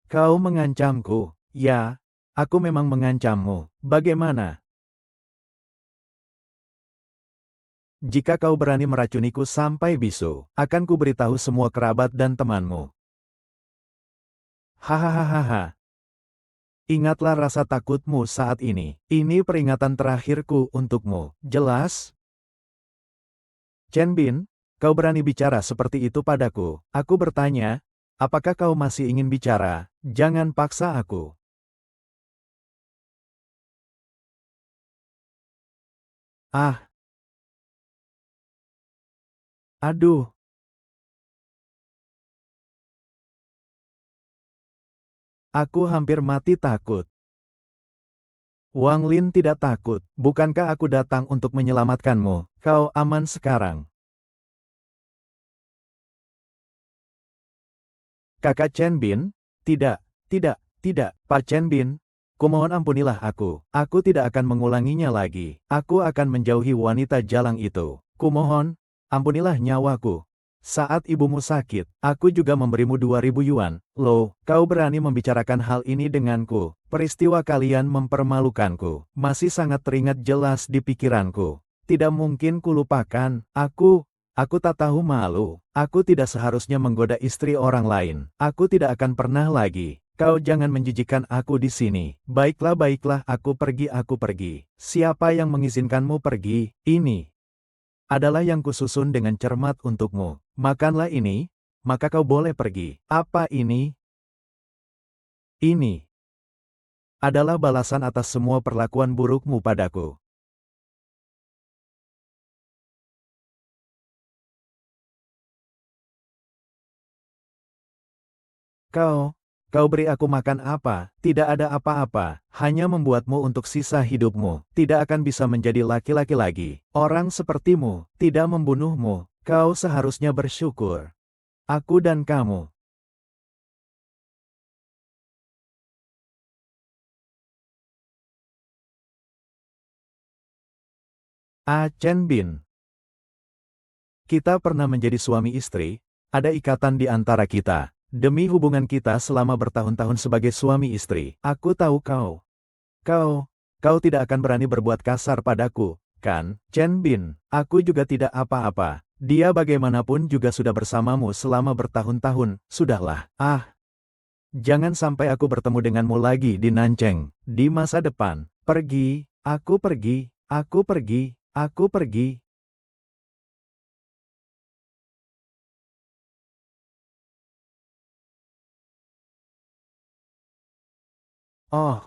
Kau mengancamku. Ya, aku memang mengancammu. Bagaimana? Jika kau berani meracuniku sampai bisu, akan kuberitahu semua kerabat dan temanmu. Hahaha. Ingatlah rasa takutmu saat ini. Ini peringatan terakhirku untukmu. Jelas? Chen Bin, kau berani bicara seperti itu padaku. Aku bertanya, apakah kau masih ingin bicara? Jangan paksa aku. Ah, aduh. Aku hampir mati takut. Wang Lin tidak takut. Bukankah aku datang untuk menyelamatkanmu? Kau aman sekarang. Kakak Chen Bin? Tidak, tidak, tidak. Pak Chen Bin, kumohon ampunilah aku. Aku tidak akan mengulanginya lagi. Aku akan menjauhi wanita jalang itu. Kumohon, ampunilah nyawaku. Saat ibumu sakit, aku juga memberimu 2.000 yuan. Loh, kau berani membicarakan hal ini denganku. Peristiwa kalian mempermalukanku. Masih sangat teringat jelas di pikiranku. Tidak mungkin kulupakan. Aku tak tahu malu. Aku tidak seharusnya menggoda istri orang lain. Aku tidak akan pernah lagi. Kau jangan menjijikkan aku di sini. Baiklah, baiklah, aku pergi, aku pergi. Siapa yang mengizinkanmu pergi? Ini adalah yang kususun dengan cermat untukmu. Makanlah ini, maka kau boleh pergi. Apa ini? Ini adalah balasan atas semua perlakuan burukmu padaku. Kau beri aku makan apa? Tidak ada apa-apa, hanya membuatmu untuk sisa hidupmu. Tidak akan bisa menjadi laki-laki lagi. Orang sepertimu, tidak membunuhmu. Kau seharusnya bersyukur. Aku dan kamu. Chen Bin. Kita pernah menjadi suami istri, ada ikatan di antara kita. Demi hubungan kita selama bertahun-tahun sebagai suami istri, aku tahu Kau, kau tidak akan berani berbuat kasar padaku, kan, Chen Bin? Aku juga tidak apa-apa. Dia bagaimanapun juga sudah bersamamu selama bertahun-tahun, sudahlah. Ah, jangan sampai aku bertemu denganmu lagi di Nancheng, di masa depan. Pergi, aku pergi, aku pergi, aku pergi. Oh,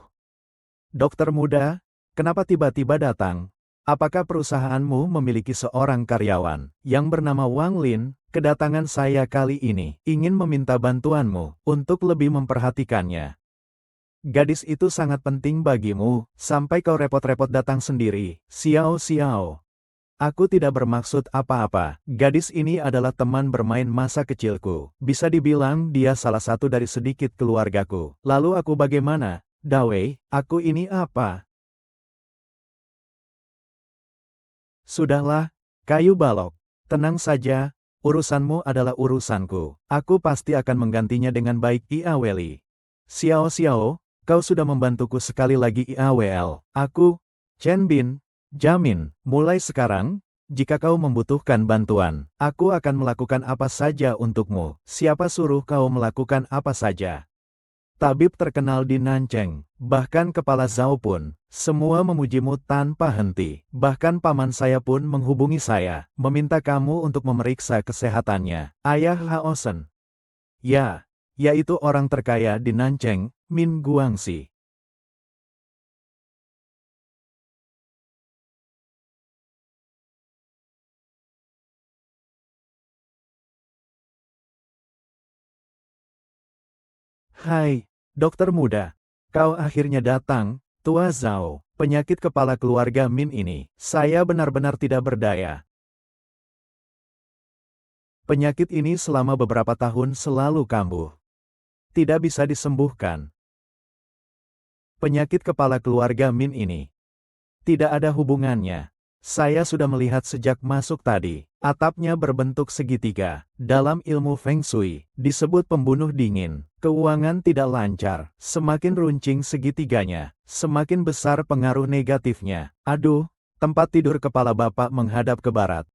dokter muda, kenapa tiba-tiba datang? Apakah perusahaanmu memiliki seorang karyawan yang bernama Wang Lin? Kedatangan saya kali ini ingin meminta bantuanmu untuk lebih memperhatikannya. Gadis itu sangat penting bagimu, sampai kau repot-repot datang sendiri. Xiao Xiao. Aku tidak bermaksud apa-apa. Gadis ini adalah teman bermain masa kecilku. Bisa dibilang dia salah satu dari sedikit keluargaku. Lalu aku bagaimana? Dawei, aku ini apa? Sudahlah, kayu balok. Tenang saja, urusanmu adalah urusanku. Aku pasti akan menggantinya dengan baik Iaweli. Xiao Xiao, kau sudah membantuku sekali lagi Iawel. Aku, Chen Bin, jamin, mulai sekarang, jika kau membutuhkan bantuan, aku akan melakukan apa saja untukmu. Siapa suruh kau melakukan apa saja? Tabib terkenal di Nancheng, bahkan kepala Zhao pun, semua memujimu tanpa henti. Bahkan paman saya pun menghubungi saya, meminta kamu untuk memeriksa kesehatannya. Ayah Haosen. Ya, yaitu orang terkaya di Nancheng, Min Guangxi. Hai, dokter muda. Kau akhirnya datang, Tua Zhao. Penyakit kepala keluarga Min ini, saya benar-benar tidak berdaya. Penyakit ini selama beberapa tahun selalu kambuh. Tidak bisa disembuhkan. Penyakit kepala keluarga Min ini tidak ada hubungannya Saya sudah melihat sejak masuk tadi. Atapnya berbentuk segitiga. Dalam ilmu Feng Shui, disebut pembunuh dingin. Keuangan tidak lancar. Semakin runcing segitiganya, semakin besar pengaruh negatifnya. Aduh, tempat tidur kepala Bapak menghadap ke barat.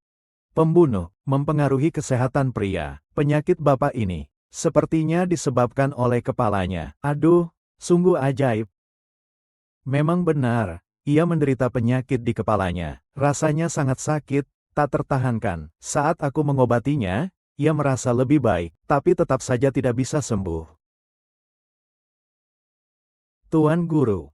Pembunuh, mempengaruhi kesehatan pria. Penyakit Bapak ini, sepertinya disebabkan oleh kepalanya. Aduh, sungguh ajaib. Memang benar, ia menderita penyakit di kepalanya. Rasanya sangat sakit, tak tertahankan. Saat aku mengobatinya, ia merasa lebih baik, tapi tetap saja tidak bisa sembuh. Tuan Guru,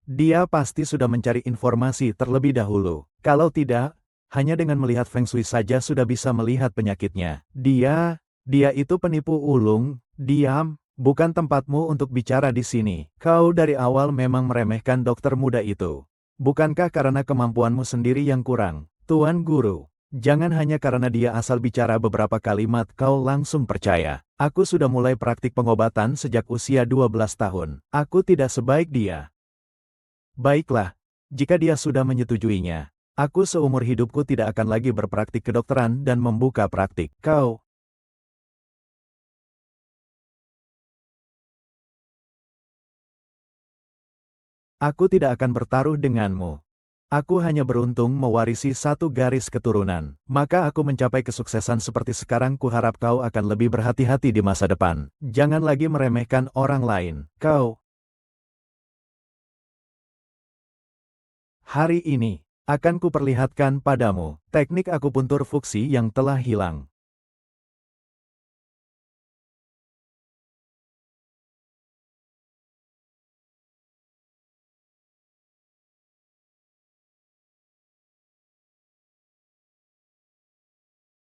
dia pasti sudah mencari informasi terlebih dahulu. Kalau tidak, hanya dengan melihat Feng Shui saja sudah bisa melihat penyakitnya. Dia itu penipu ulung. Diam. Bukan tempatmu untuk bicara di sini. Kau dari awal memang meremehkan dokter muda itu. Bukankah karena kemampuanmu sendiri yang kurang? Tuan Guru, jangan hanya karena dia asal bicara beberapa kalimat kau langsung percaya. Aku sudah mulai praktik pengobatan sejak usia 12 tahun. Aku tidak sebaik dia. Baiklah, jika dia sudah menyetujuinya. Aku seumur hidupku tidak akan lagi berpraktik kedokteran dan membuka praktik. Aku tidak akan bertaruh denganmu. Aku hanya beruntung mewarisi satu garis keturunan. Maka aku mencapai kesuksesan seperti sekarang. Kuharap kau akan lebih berhati-hati di masa depan. Jangan lagi meremehkan orang lain. Hari ini, akan kuperlihatkan padamu teknik akupuntur fuksi yang telah hilang.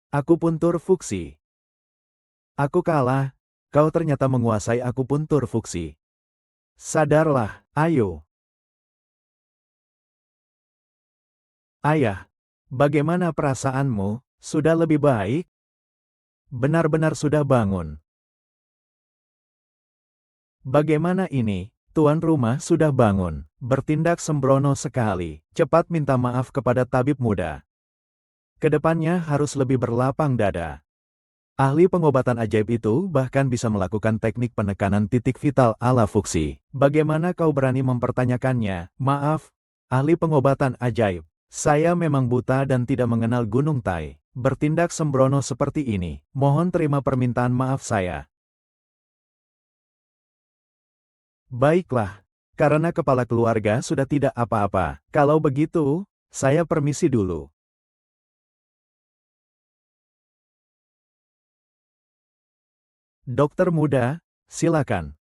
Akupuntur fuksi. Aku kalah, kau ternyata menguasai akupuntur fuksi. Sadarlah, ayo. Ayah, bagaimana perasaanmu? Sudah lebih baik? Benar-benar sudah bangun. Bagaimana ini? Tuan rumah sudah bangun. Bertindak sembrono sekali. Cepat minta maaf kepada tabib muda. Kedepannya harus lebih berlapang dada. Ahli pengobatan ajaib itu bahkan bisa melakukan teknik penekanan titik vital ala fuksi. Bagaimana kau berani mempertanyakannya? Maaf, ahli pengobatan ajaib. Saya memang buta dan tidak mengenal Gunung Tai. Bertindak sembrono seperti ini. Mohon terima permintaan maaf saya. Baiklah, karena kepala keluarga sudah tidak apa-apa. Kalau begitu, saya permisi dulu. Dokter muda, silakan.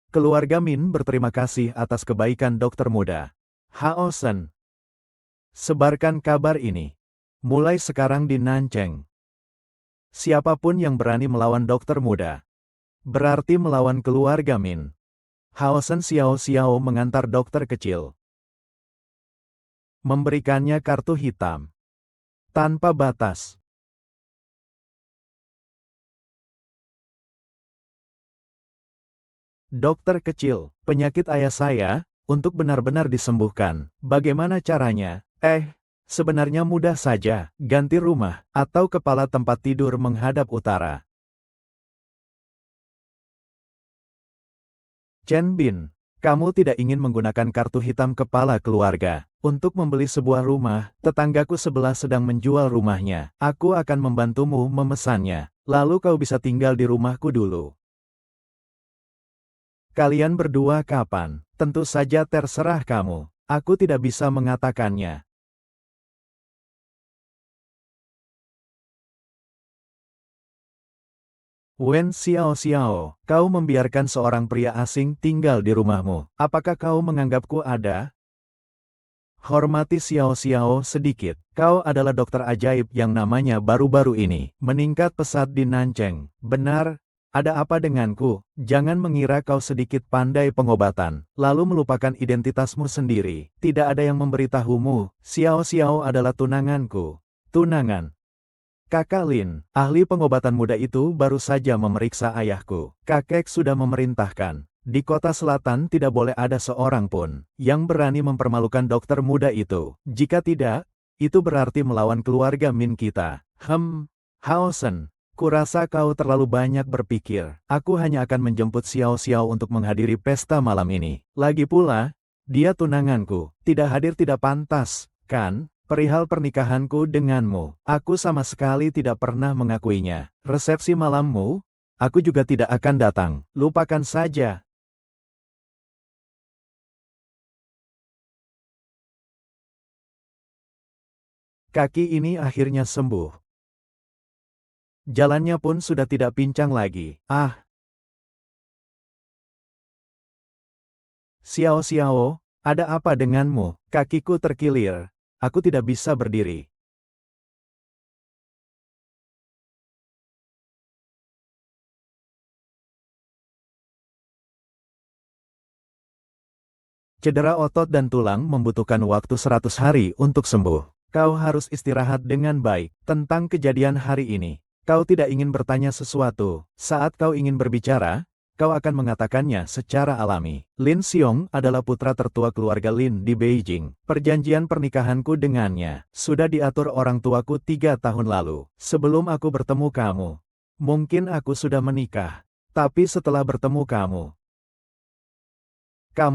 Keluarga Min berterima kasih atas kebaikan dokter muda. Hao Shen, sebarkan kabar ini. Mulai sekarang di Nancheng. Siapapun yang berani melawan dokter muda, berarti melawan keluarga Min. Hao Shen Xiao mengantar dokter kecil. Memberikannya kartu hitam. Tanpa batas. Dokter kecil, penyakit ayah saya, untuk benar-benar disembuhkan. Bagaimana caranya? Sebenarnya mudah saja, ganti rumah, atau kepala tempat tidur menghadap utara. Chen Bin, kamu tidak ingin menggunakan kartu hitam kepala keluarga. Untuk membeli sebuah rumah, tetanggaku sebelah sedang menjual rumahnya. Aku akan membantumu memesannya, lalu kau bisa tinggal di rumahku dulu. Kalian berdua kapan? Tentu saja terserah kamu. Aku tidak bisa mengatakannya. Wen Xiao, kau membiarkan seorang pria asing tinggal di rumahmu. Apakah kau menganggapku ada? Hormati Xiao sedikit. Kau adalah dokter ajaib yang namanya baru-baru ini meningkat pesat di Nancheng. Benar? Ada apa denganku? Jangan mengira kau sedikit pandai pengobatan, lalu melupakan identitasmu sendiri. Tidak ada yang memberitahumu, Xiao adalah tunanganku. Tunangan. Kakak Lin, ahli pengobatan muda itu baru saja memeriksa ayahku. Kakek sudah memerintahkan. Di kota selatan tidak boleh ada seorang pun yang berani mempermalukan dokter muda itu. Jika tidak, itu berarti melawan keluarga Min kita. Haosen, kurasa kau terlalu banyak berpikir. Aku hanya akan menjemput Xiao Xiao untuk menghadiri pesta malam ini. Lagi pula, dia tunanganku. Tidak hadir tidak pantas, kan? Perihal pernikahanku denganmu, aku sama sekali tidak pernah mengakuinya. Resepsi malammu, aku juga tidak akan datang. Lupakan saja. Kaki ini akhirnya sembuh. Jalannya pun sudah tidak pincang lagi. Xiao Xiao, ada apa denganmu? Kakiku terkilir. Aku tidak bisa berdiri. Cedera otot dan tulang membutuhkan waktu 100 hari untuk sembuh. Kau harus istirahat dengan baik. Tentang kejadian hari ini, kau tidak ingin bertanya sesuatu. Saat kau ingin berbicara, kau akan mengatakannya secara alami. Lin Xiong adalah putra tertua keluarga Lin di Beijing. Perjanjian pernikahanku dengannya sudah diatur orang tuaku 3 tahun lalu. Sebelum aku bertemu kamu, mungkin aku sudah menikah. Tapi setelah bertemu kamu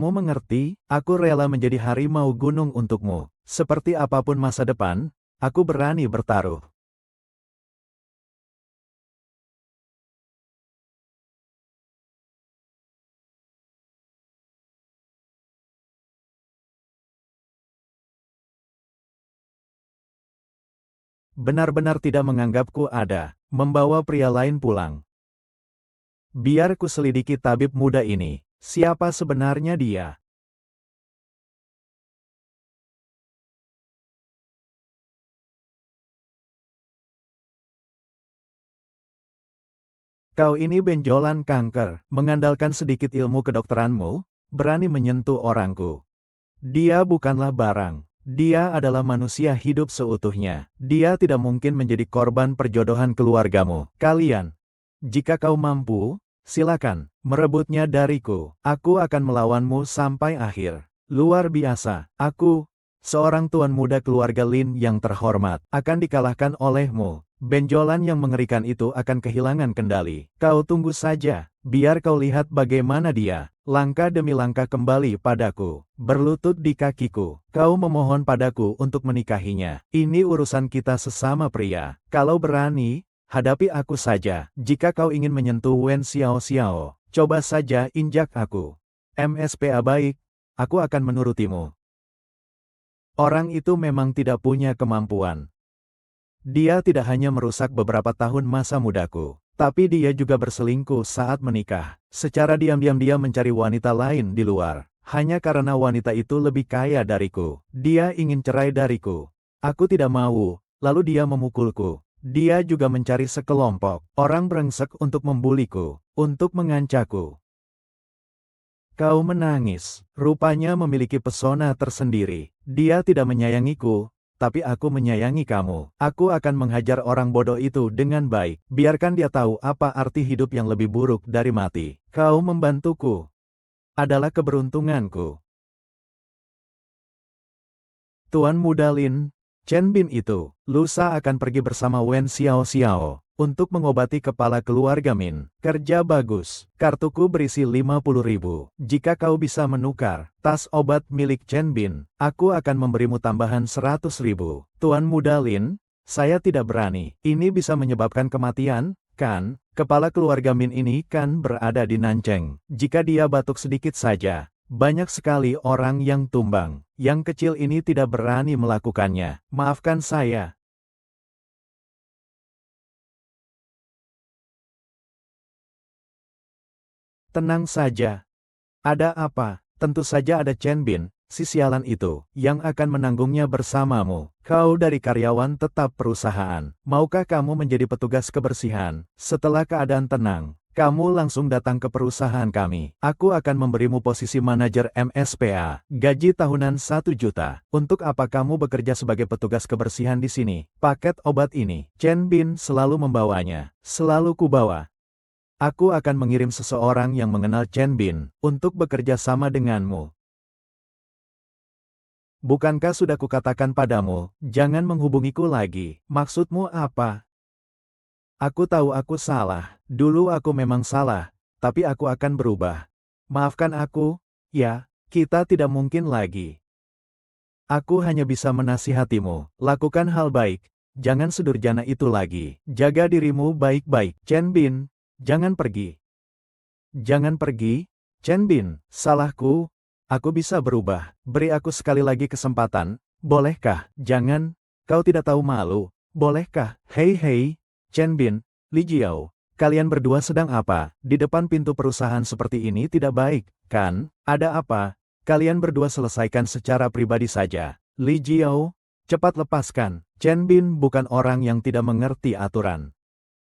mengerti, aku rela menjadi harimau gunung untukmu. Seperti apapun masa depan, aku berani bertaruh. Benar-benar tidak menganggapku ada, membawa pria lain pulang. Biar ku selidiki tabib muda ini. Siapa sebenarnya dia? Kau ini benjolan kanker, mengandalkan sedikit ilmu kedokteranmu, berani menyentuh orangku. Dia bukanlah barang. Dia adalah manusia hidup seutuhnya. Dia tidak mungkin menjadi korban perjodohan keluargamu. Kalian, jika kau mampu, silakan, merebutnya dariku. Aku akan melawanmu sampai akhir. Luar biasa, aku, seorang tuan muda keluarga Lin yang terhormat, akan dikalahkan olehmu. Benjolan yang mengerikan itu akan kehilangan kendali. Kau tunggu saja, biar kau lihat bagaimana dia, langkah demi langkah kembali padaku, berlutut di kakiku. Kau memohon padaku untuk menikahinya. Ini urusan kita sesama pria. Kalau berani, hadapi aku saja. Jika kau ingin menyentuh Wen Xiao Xiao, coba saja injak aku. MSPA baik, aku akan menurutimu. Orang itu memang tidak punya kemampuan. Dia tidak hanya merusak beberapa tahun masa mudaku, tapi dia juga berselingkuh saat menikah. Secara diam-diam dia mencari wanita lain di luar. Hanya karena wanita itu lebih kaya dariku. Dia ingin cerai dariku. Aku tidak mau, lalu dia memukulku. Dia juga mencari sekelompok orang brengsek untuk membuliku, untuk mengancamku. Kau menangis. Rupanya memiliki pesona tersendiri. Dia tidak menyayangiku, tapi aku menyayangi kamu. Aku akan menghajar orang bodoh itu dengan baik. Biarkan dia tahu apa arti hidup yang lebih buruk dari mati. Kau membantuku adalah keberuntunganku. Tuan muda Lin, Chen Bin itu, lusa akan pergi bersama Wen Xiao Xiao untuk mengobati kepala keluarga Min. Kerja bagus. Kartuku berisi 50.000. Jika kau bisa menukar tas obat milik Chen Bin, aku akan memberimu tambahan 100.000. Tuan muda Lin, saya tidak berani. Ini bisa menyebabkan kematian, kan? Kepala keluarga Min ini kan berada di Nancheng. Jika dia batuk sedikit saja, banyak sekali orang yang tumbang. Yang kecil ini tidak berani melakukannya. Maafkan saya. Tenang saja. Ada apa? Tentu saja ada Chen Bin, si sialan itu, yang akan menanggungnya bersamamu. Kau dari karyawan tetap perusahaan. Maukah kamu menjadi petugas kebersihan? Setelah keadaan tenang, kamu langsung datang ke perusahaan kami. Aku akan memberimu posisi manajer MSPA. Gaji tahunan 1 juta. Untuk apa kamu bekerja sebagai petugas kebersihan di sini? Paket obat ini, Chen Bin selalu membawanya. Selalu kubawa. Aku akan mengirim seseorang yang mengenal Chen Bin untuk bekerja sama denganmu. Bukankah sudah kukatakan padamu, jangan menghubungiku lagi? Maksudmu apa? Aku tahu aku salah. Dulu aku memang salah, tapi aku akan berubah. Maafkan aku, ya, kita tidak mungkin lagi. Aku hanya bisa menasihatimu, lakukan hal baik, jangan sedurjana itu lagi. Jaga dirimu baik-baik. Chen Bin, jangan pergi. Jangan pergi, Chen Bin, salahku, aku bisa berubah. Beri aku sekali lagi kesempatan, bolehkah? Jangan, kau tidak tahu malu, bolehkah? Hei, Chen Bin, Li Jiao, kalian berdua sedang apa? Di depan pintu perusahaan seperti ini tidak baik, kan? Ada apa? Kalian berdua selesaikan secara pribadi saja. Li Jiao, cepat lepaskan. Chen Bin bukan orang yang tidak mengerti aturan.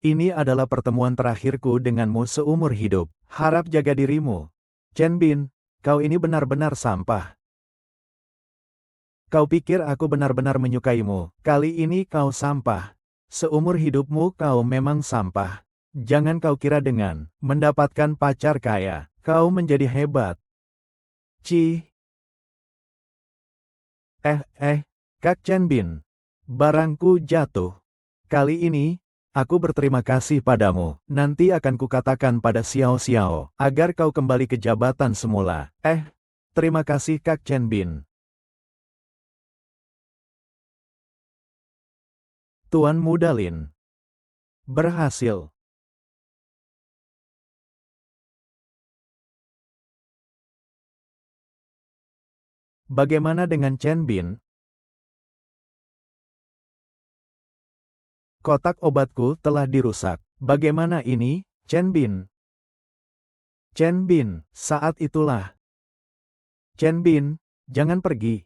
Ini adalah pertemuan terakhirku denganmu seumur hidup. Harap jaga dirimu. Chen Bin, kau ini benar-benar sampah. Kau pikir aku benar-benar menyukaimu? Kali ini kau sampah. Seumur hidupmu kau memang sampah. Jangan kau kira dengan mendapatkan pacar kaya, kau menjadi hebat. Cih. Kak Chen Bin. Barangku jatuh. Kali ini, aku berterima kasih padamu. Nanti akan kukatakan pada Xiao Xiao, agar kau kembali ke jabatan semula. Terima kasih Kak Chen Bin. Tuan Muda Lin. Berhasil. Bagaimana dengan Chen Bin? Kotak obatku telah dirusak. Bagaimana ini, Chen Bin? Chen Bin, saat itulah. Chen Bin, jangan pergi.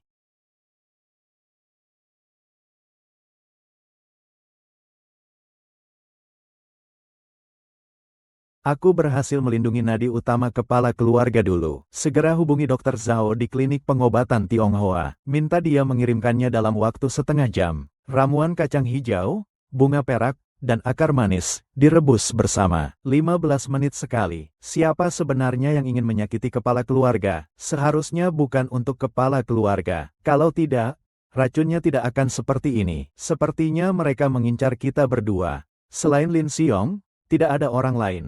Aku berhasil melindungi nadi utama kepala keluarga dulu. Segera hubungi Dr. Zhao di klinik pengobatan Tionghoa. Minta dia mengirimkannya dalam waktu setengah jam. Ramuan kacang hijau, bunga perak, dan akar manis, direbus bersama. 15 menit sekali. Siapa sebenarnya yang ingin menyakiti kepala keluarga? Seharusnya bukan untuk kepala keluarga. Kalau tidak, racunnya tidak akan seperti ini. Sepertinya mereka mengincar kita berdua. Selain Lin Xiong, tidak ada orang lain.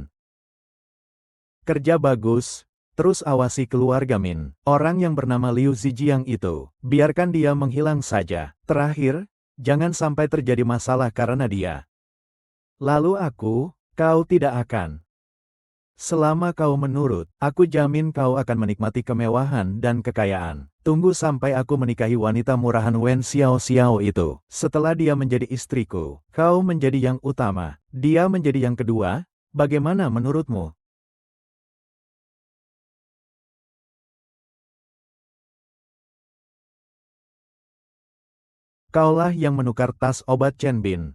Kerja bagus, terus awasi keluarga Min. Orang yang bernama Liu Zijiang itu, biarkan dia menghilang saja. Terakhir, jangan sampai terjadi masalah karena dia. Lalu kau tidak akan. Selama kau menurut, aku jamin kau akan menikmati kemewahan dan kekayaan. Tunggu sampai aku menikahi wanita murahan Wen Xiao Xiao itu. Setelah dia menjadi istriku, kau menjadi yang utama, dia menjadi yang kedua. Bagaimana menurutmu? Kaulah yang menukar tas obat Chen Bin.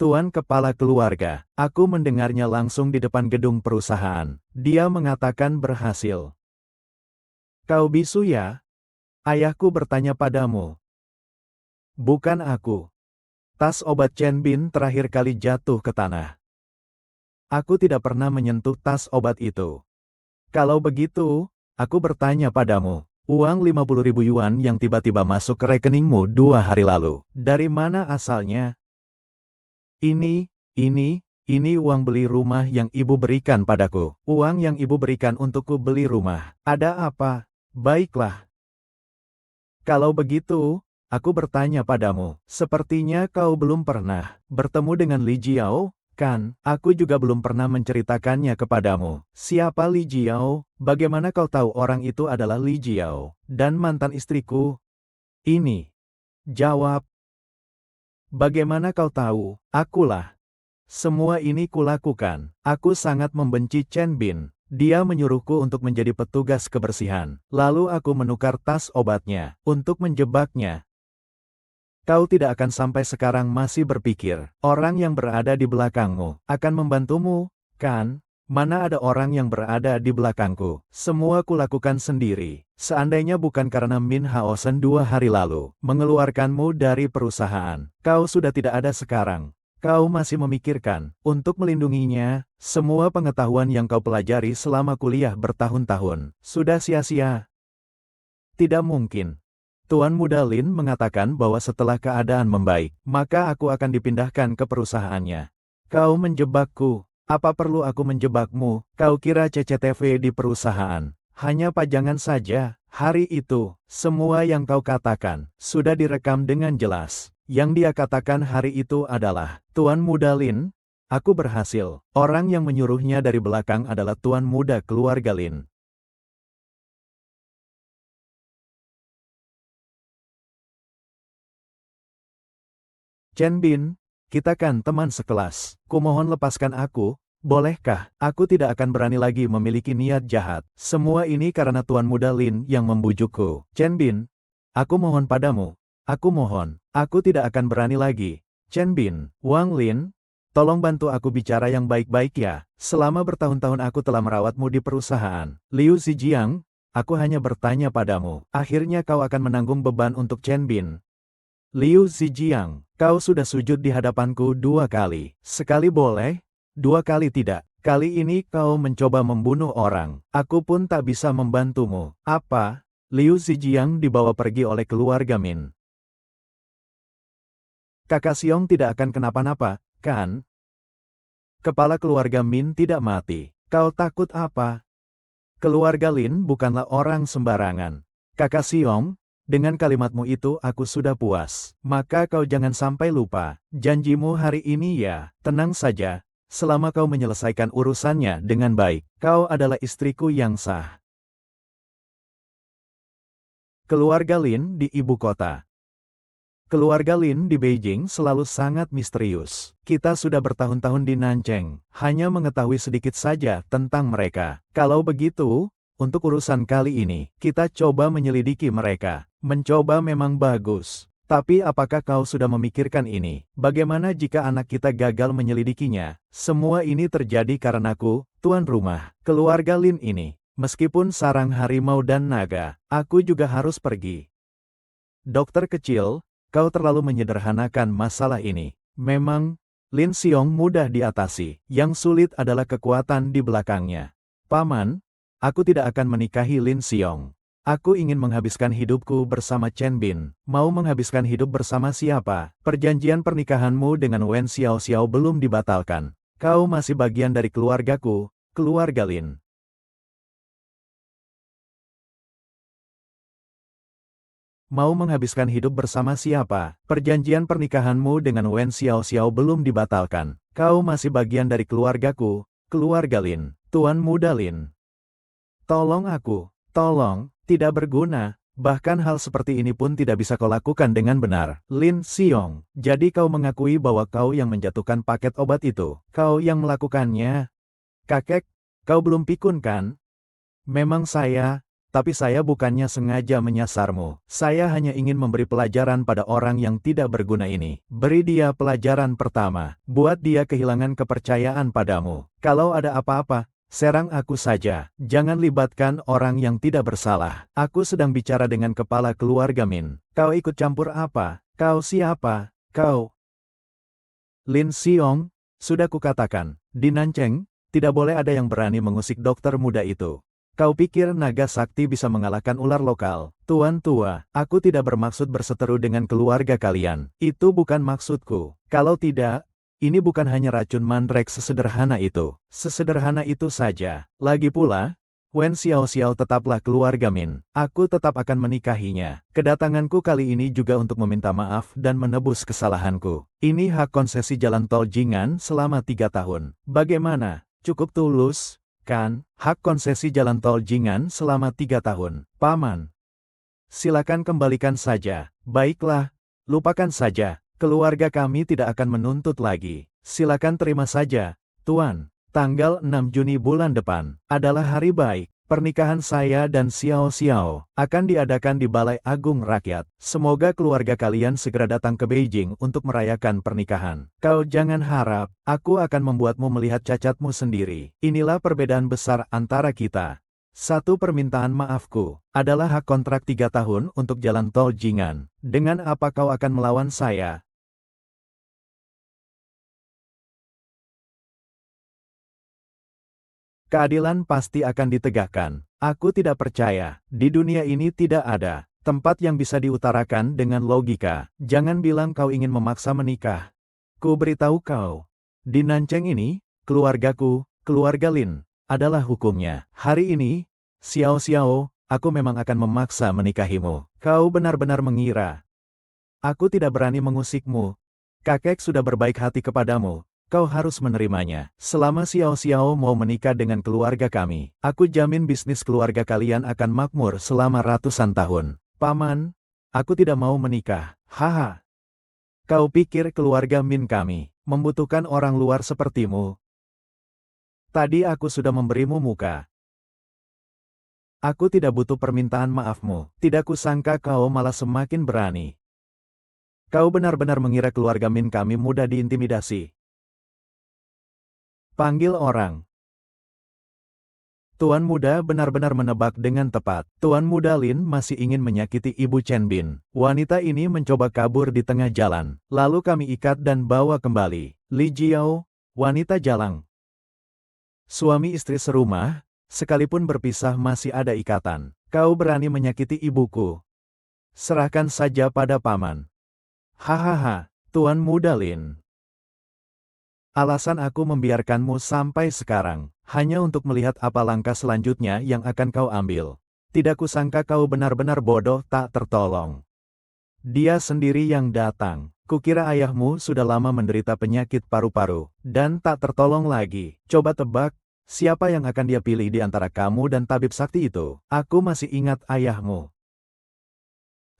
Tuan Kepala Keluarga, aku mendengarnya langsung di depan gedung perusahaan. Dia mengatakan berhasil. Kau bisu ya? Ayahku bertanya padamu. Bukan aku. Tas obat Chen Bin terakhir kali jatuh ke tanah. Aku tidak pernah menyentuh tas obat itu. Kalau begitu, aku bertanya padamu. Uang 50.000 yuan yang tiba-tiba masuk ke rekeningmu 2 hari lalu. Dari mana asalnya? Ini uang beli rumah yang ibu berikan padaku. Uang yang ibu berikan untukku beli rumah. Ada apa? Baiklah. Kalau begitu, aku bertanya padamu. Sepertinya kau belum pernah bertemu dengan Li Jiao, kan? Aku juga belum pernah menceritakannya kepadamu. Siapa Li Jiao? Bagaimana kau tahu orang itu adalah Li Jiao? Dan mantan istriku? Ini. Jawab. Bagaimana kau tahu? Akulah. Semua ini kulakukan. Aku sangat membenci Chen Bin. Dia menyuruhku untuk menjadi petugas kebersihan. Lalu aku menukar tas obatnya untuk menjebaknya. Kau tidak akan sampai sekarang masih berpikir, orang yang berada di belakangmu akan membantumu, kan? Mana ada orang yang berada di belakangku? Semua kulakukan sendiri. Seandainya bukan karena Min Haosen 2 hari lalu mengeluarkanmu dari perusahaan, kau sudah tidak ada sekarang. Kau masih memikirkan, untuk melindunginya, semua pengetahuan yang kau pelajari selama kuliah bertahun-tahun, sudah sia-sia. Tidak mungkin. Tuan Muda Lin mengatakan bahwa setelah keadaan membaik, maka aku akan dipindahkan ke perusahaannya. Kau menjebakku. Apa perlu aku menjebakmu? Kau kira CCTV di perusahaan hanya pajangan saja. Hari itu, semua yang kau katakan sudah direkam dengan jelas. Yang dia katakan hari itu adalah, Tuan Muda Lin, aku berhasil. Orang yang menyuruhnya dari belakang adalah Tuan Muda keluarga Lin. Chen Bin, kita kan teman sekelas. Kumohon lepaskan aku, bolehkah? Aku tidak akan berani lagi memiliki niat jahat. Semua ini karena Tuan Muda Lin yang membujukku. Chen Bin, aku mohon padamu. Aku mohon, aku tidak akan berani lagi. Chen Bin, Wang Lin, tolong bantu aku bicara yang baik-baik ya. Selama bertahun-tahun aku telah merawatmu di perusahaan. Liu Zijiang, aku hanya bertanya padamu. Akhirnya kau akan menanggung beban untuk Chen Bin. Liu Zijiang, kau sudah sujud di hadapanku 2 kali. Sekali boleh, 2 kali tidak. Kali ini kau mencoba membunuh orang. Aku pun tak bisa membantumu. Apa? Liu Zijiang dibawa pergi oleh keluarga Min. Kakak Xiong tidak akan kenapa-napa, kan? Kepala keluarga Min tidak mati. Kau takut apa? Keluarga Lin bukanlah orang sembarangan. Kakak Xiong, dengan kalimatmu itu aku sudah puas. Maka kau jangan sampai lupa, janjimu hari ini ya. Tenang saja, selama kau menyelesaikan urusannya dengan baik, kau adalah istriku yang sah. Keluarga Lin di ibu kota. Keluarga Lin di Beijing selalu sangat misterius. Kita sudah bertahun-tahun di Nancheng, hanya mengetahui sedikit saja tentang mereka. Kalau begitu, untuk urusan kali ini, kita coba menyelidiki mereka. Mencoba memang bagus. Tapi apakah kau sudah memikirkan ini? Bagaimana jika anak kita gagal menyelidikinya? Semua ini terjadi karenaku, tuan rumah. Keluarga Lin ini, meskipun sarang harimau dan naga, aku juga harus pergi. Dokter kecil, kau terlalu menyederhanakan masalah ini. Memang, Lin Xiong mudah diatasi. Yang sulit adalah kekuatan di belakangnya. Paman, aku tidak akan menikahi Lin Xiong. Aku ingin menghabiskan hidupku bersama Chen Bin. Mau menghabiskan hidup bersama siapa? Perjanjian pernikahanmu dengan Wen Xiao belum dibatalkan. Kau masih bagian dari keluargaku, keluarga Lin. Mau menghabiskan hidup bersama siapa? Perjanjian pernikahanmu dengan Wen Xiao belum dibatalkan. Kau masih bagian dari keluargaku, keluarga Lin. Tuan Muda Lin. Tolong aku, tolong. Tidak berguna, bahkan hal seperti ini pun tidak bisa kau lakukan dengan benar. Lin Xiong, jadi kau mengakui bahwa kau yang menjatuhkan paket obat itu. Kau yang melakukannya. Kakek, kau belum pikun kan? Memang saya, tapi saya bukannya sengaja menyasarmu. Saya hanya ingin memberi pelajaran pada orang yang tidak berguna ini. Beri dia pelajaran pertama, buat dia kehilangan kepercayaan padamu. Kalau ada apa-apa, serang aku saja, jangan libatkan orang yang tidak bersalah. Aku sedang bicara dengan kepala keluarga Min. Kau ikut campur apa? Kau siapa? Kau? Lin Xiong, sudah kukatakan, di Nancheng, tidak boleh ada yang berani mengusik dokter muda itu. Kau pikir naga sakti bisa mengalahkan ular lokal? Tuan tua, aku tidak bermaksud berseteru dengan keluarga kalian. Itu bukan maksudku. Kalau tidak, ini bukan hanya racun mandrake sesederhana itu. Sesederhana itu saja. Lagi pula, Wen Xiao tetaplah keluarga Min. Aku tetap akan menikahinya. Kedatanganku kali ini juga untuk meminta maaf dan menebus kesalahanku. Ini hak konsesi jalan tol Jingan selama 3 tahun. Bagaimana? Cukup tulus, kan? Hak konsesi jalan tol Jingan selama 3 tahun. Paman, silakan kembalikan saja. Baiklah, lupakan saja. Keluarga kami tidak akan menuntut lagi. Silakan terima saja, Tuan. Tanggal 6 Juni bulan depan adalah hari baik. Pernikahan saya dan Xiao akan diadakan di Balai Agung Rakyat. Semoga keluarga kalian segera datang ke Beijing untuk merayakan pernikahan. Kau jangan harap, aku akan membuatmu melihat cacatmu sendiri. Inilah perbedaan besar antara kita. Satu permintaan maafku, adalah hak kontrak 3 tahun untuk jalan tol Jingan. Dengan apa kau akan melawan saya? Keadilan pasti akan ditegakkan. Aku tidak percaya. Di dunia ini tidak ada tempat yang bisa diutarakan dengan logika. Jangan bilang kau ingin memaksa menikah. Ku beritahu kau. Di Nanceng ini, keluargaku, keluarga Lin, adalah hukumnya. Hari ini, Xiao Xiao, aku memang akan memaksa menikahimu. Kau benar-benar mengira aku tidak berani mengusikmu. Kakek sudah berbaik hati kepadamu. Kau harus menerimanya. Selama Xiao Xiao mau menikah dengan keluarga kami, aku jamin bisnis keluarga kalian akan makmur selama ratusan tahun. Paman, aku tidak mau menikah. Haha. Kau pikir keluarga Min kami membutuhkan orang luar sepertimu? Tadi aku sudah memberimu muka. Aku tidak butuh permintaan maafmu. Tidak kusangka kau malah semakin berani. Kau benar-benar mengira keluarga Min kami mudah diintimidasi. Panggil orang. Tuan Muda benar-benar menebak dengan tepat. Tuan Muda Lin masih ingin menyakiti Ibu Chen Bin. Wanita ini mencoba kabur di tengah jalan. Lalu kami ikat dan bawa kembali. Li Jiao, wanita jalang. Suami istri serumah, sekalipun berpisah masih ada ikatan. Kau berani menyakiti ibuku. Serahkan saja pada paman. Hahaha, Tuan Muda Lin. Alasan aku membiarkanmu sampai sekarang, hanya untuk melihat apa langkah selanjutnya yang akan kau ambil. Tidak kusangka kau benar-benar bodoh tak tertolong. Dia sendiri yang datang. Kukira ayahmu sudah lama menderita penyakit paru-paru, dan tak tertolong lagi. Coba tebak, siapa yang akan dia pilih di antara kamu dan tabib sakti itu? Aku masih ingat ayahmu.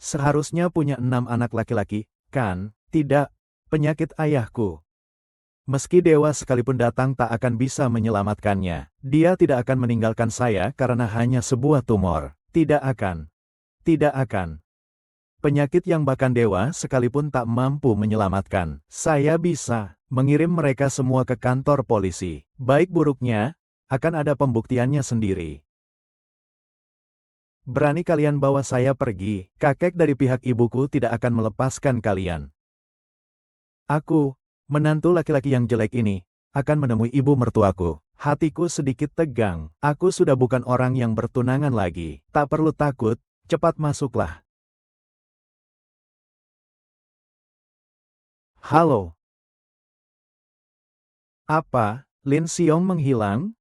Seharusnya punya 6 anak laki-laki, kan? Tidak, penyakit ayahku. Meski dewa sekalipun datang tak akan bisa menyelamatkannya. Dia tidak akan meninggalkan saya karena hanya sebuah tumor. Tidak akan. Tidak akan. Penyakit yang bahkan dewa sekalipun tak mampu menyelamatkan. Saya bisa mengirim mereka semua ke kantor polisi. Baik buruknya, akan ada pembuktiannya sendiri. Berani kalian bawa saya pergi, kakek dari pihak ibuku tidak akan melepaskan kalian. Aku, menantu laki-laki yang jelek ini, akan menemui ibu mertuaku. Hatiku sedikit tegang. Aku sudah bukan orang yang bertunangan lagi. Tak perlu takut, cepat masuklah. Halo. Apa, Lin Xiong menghilang?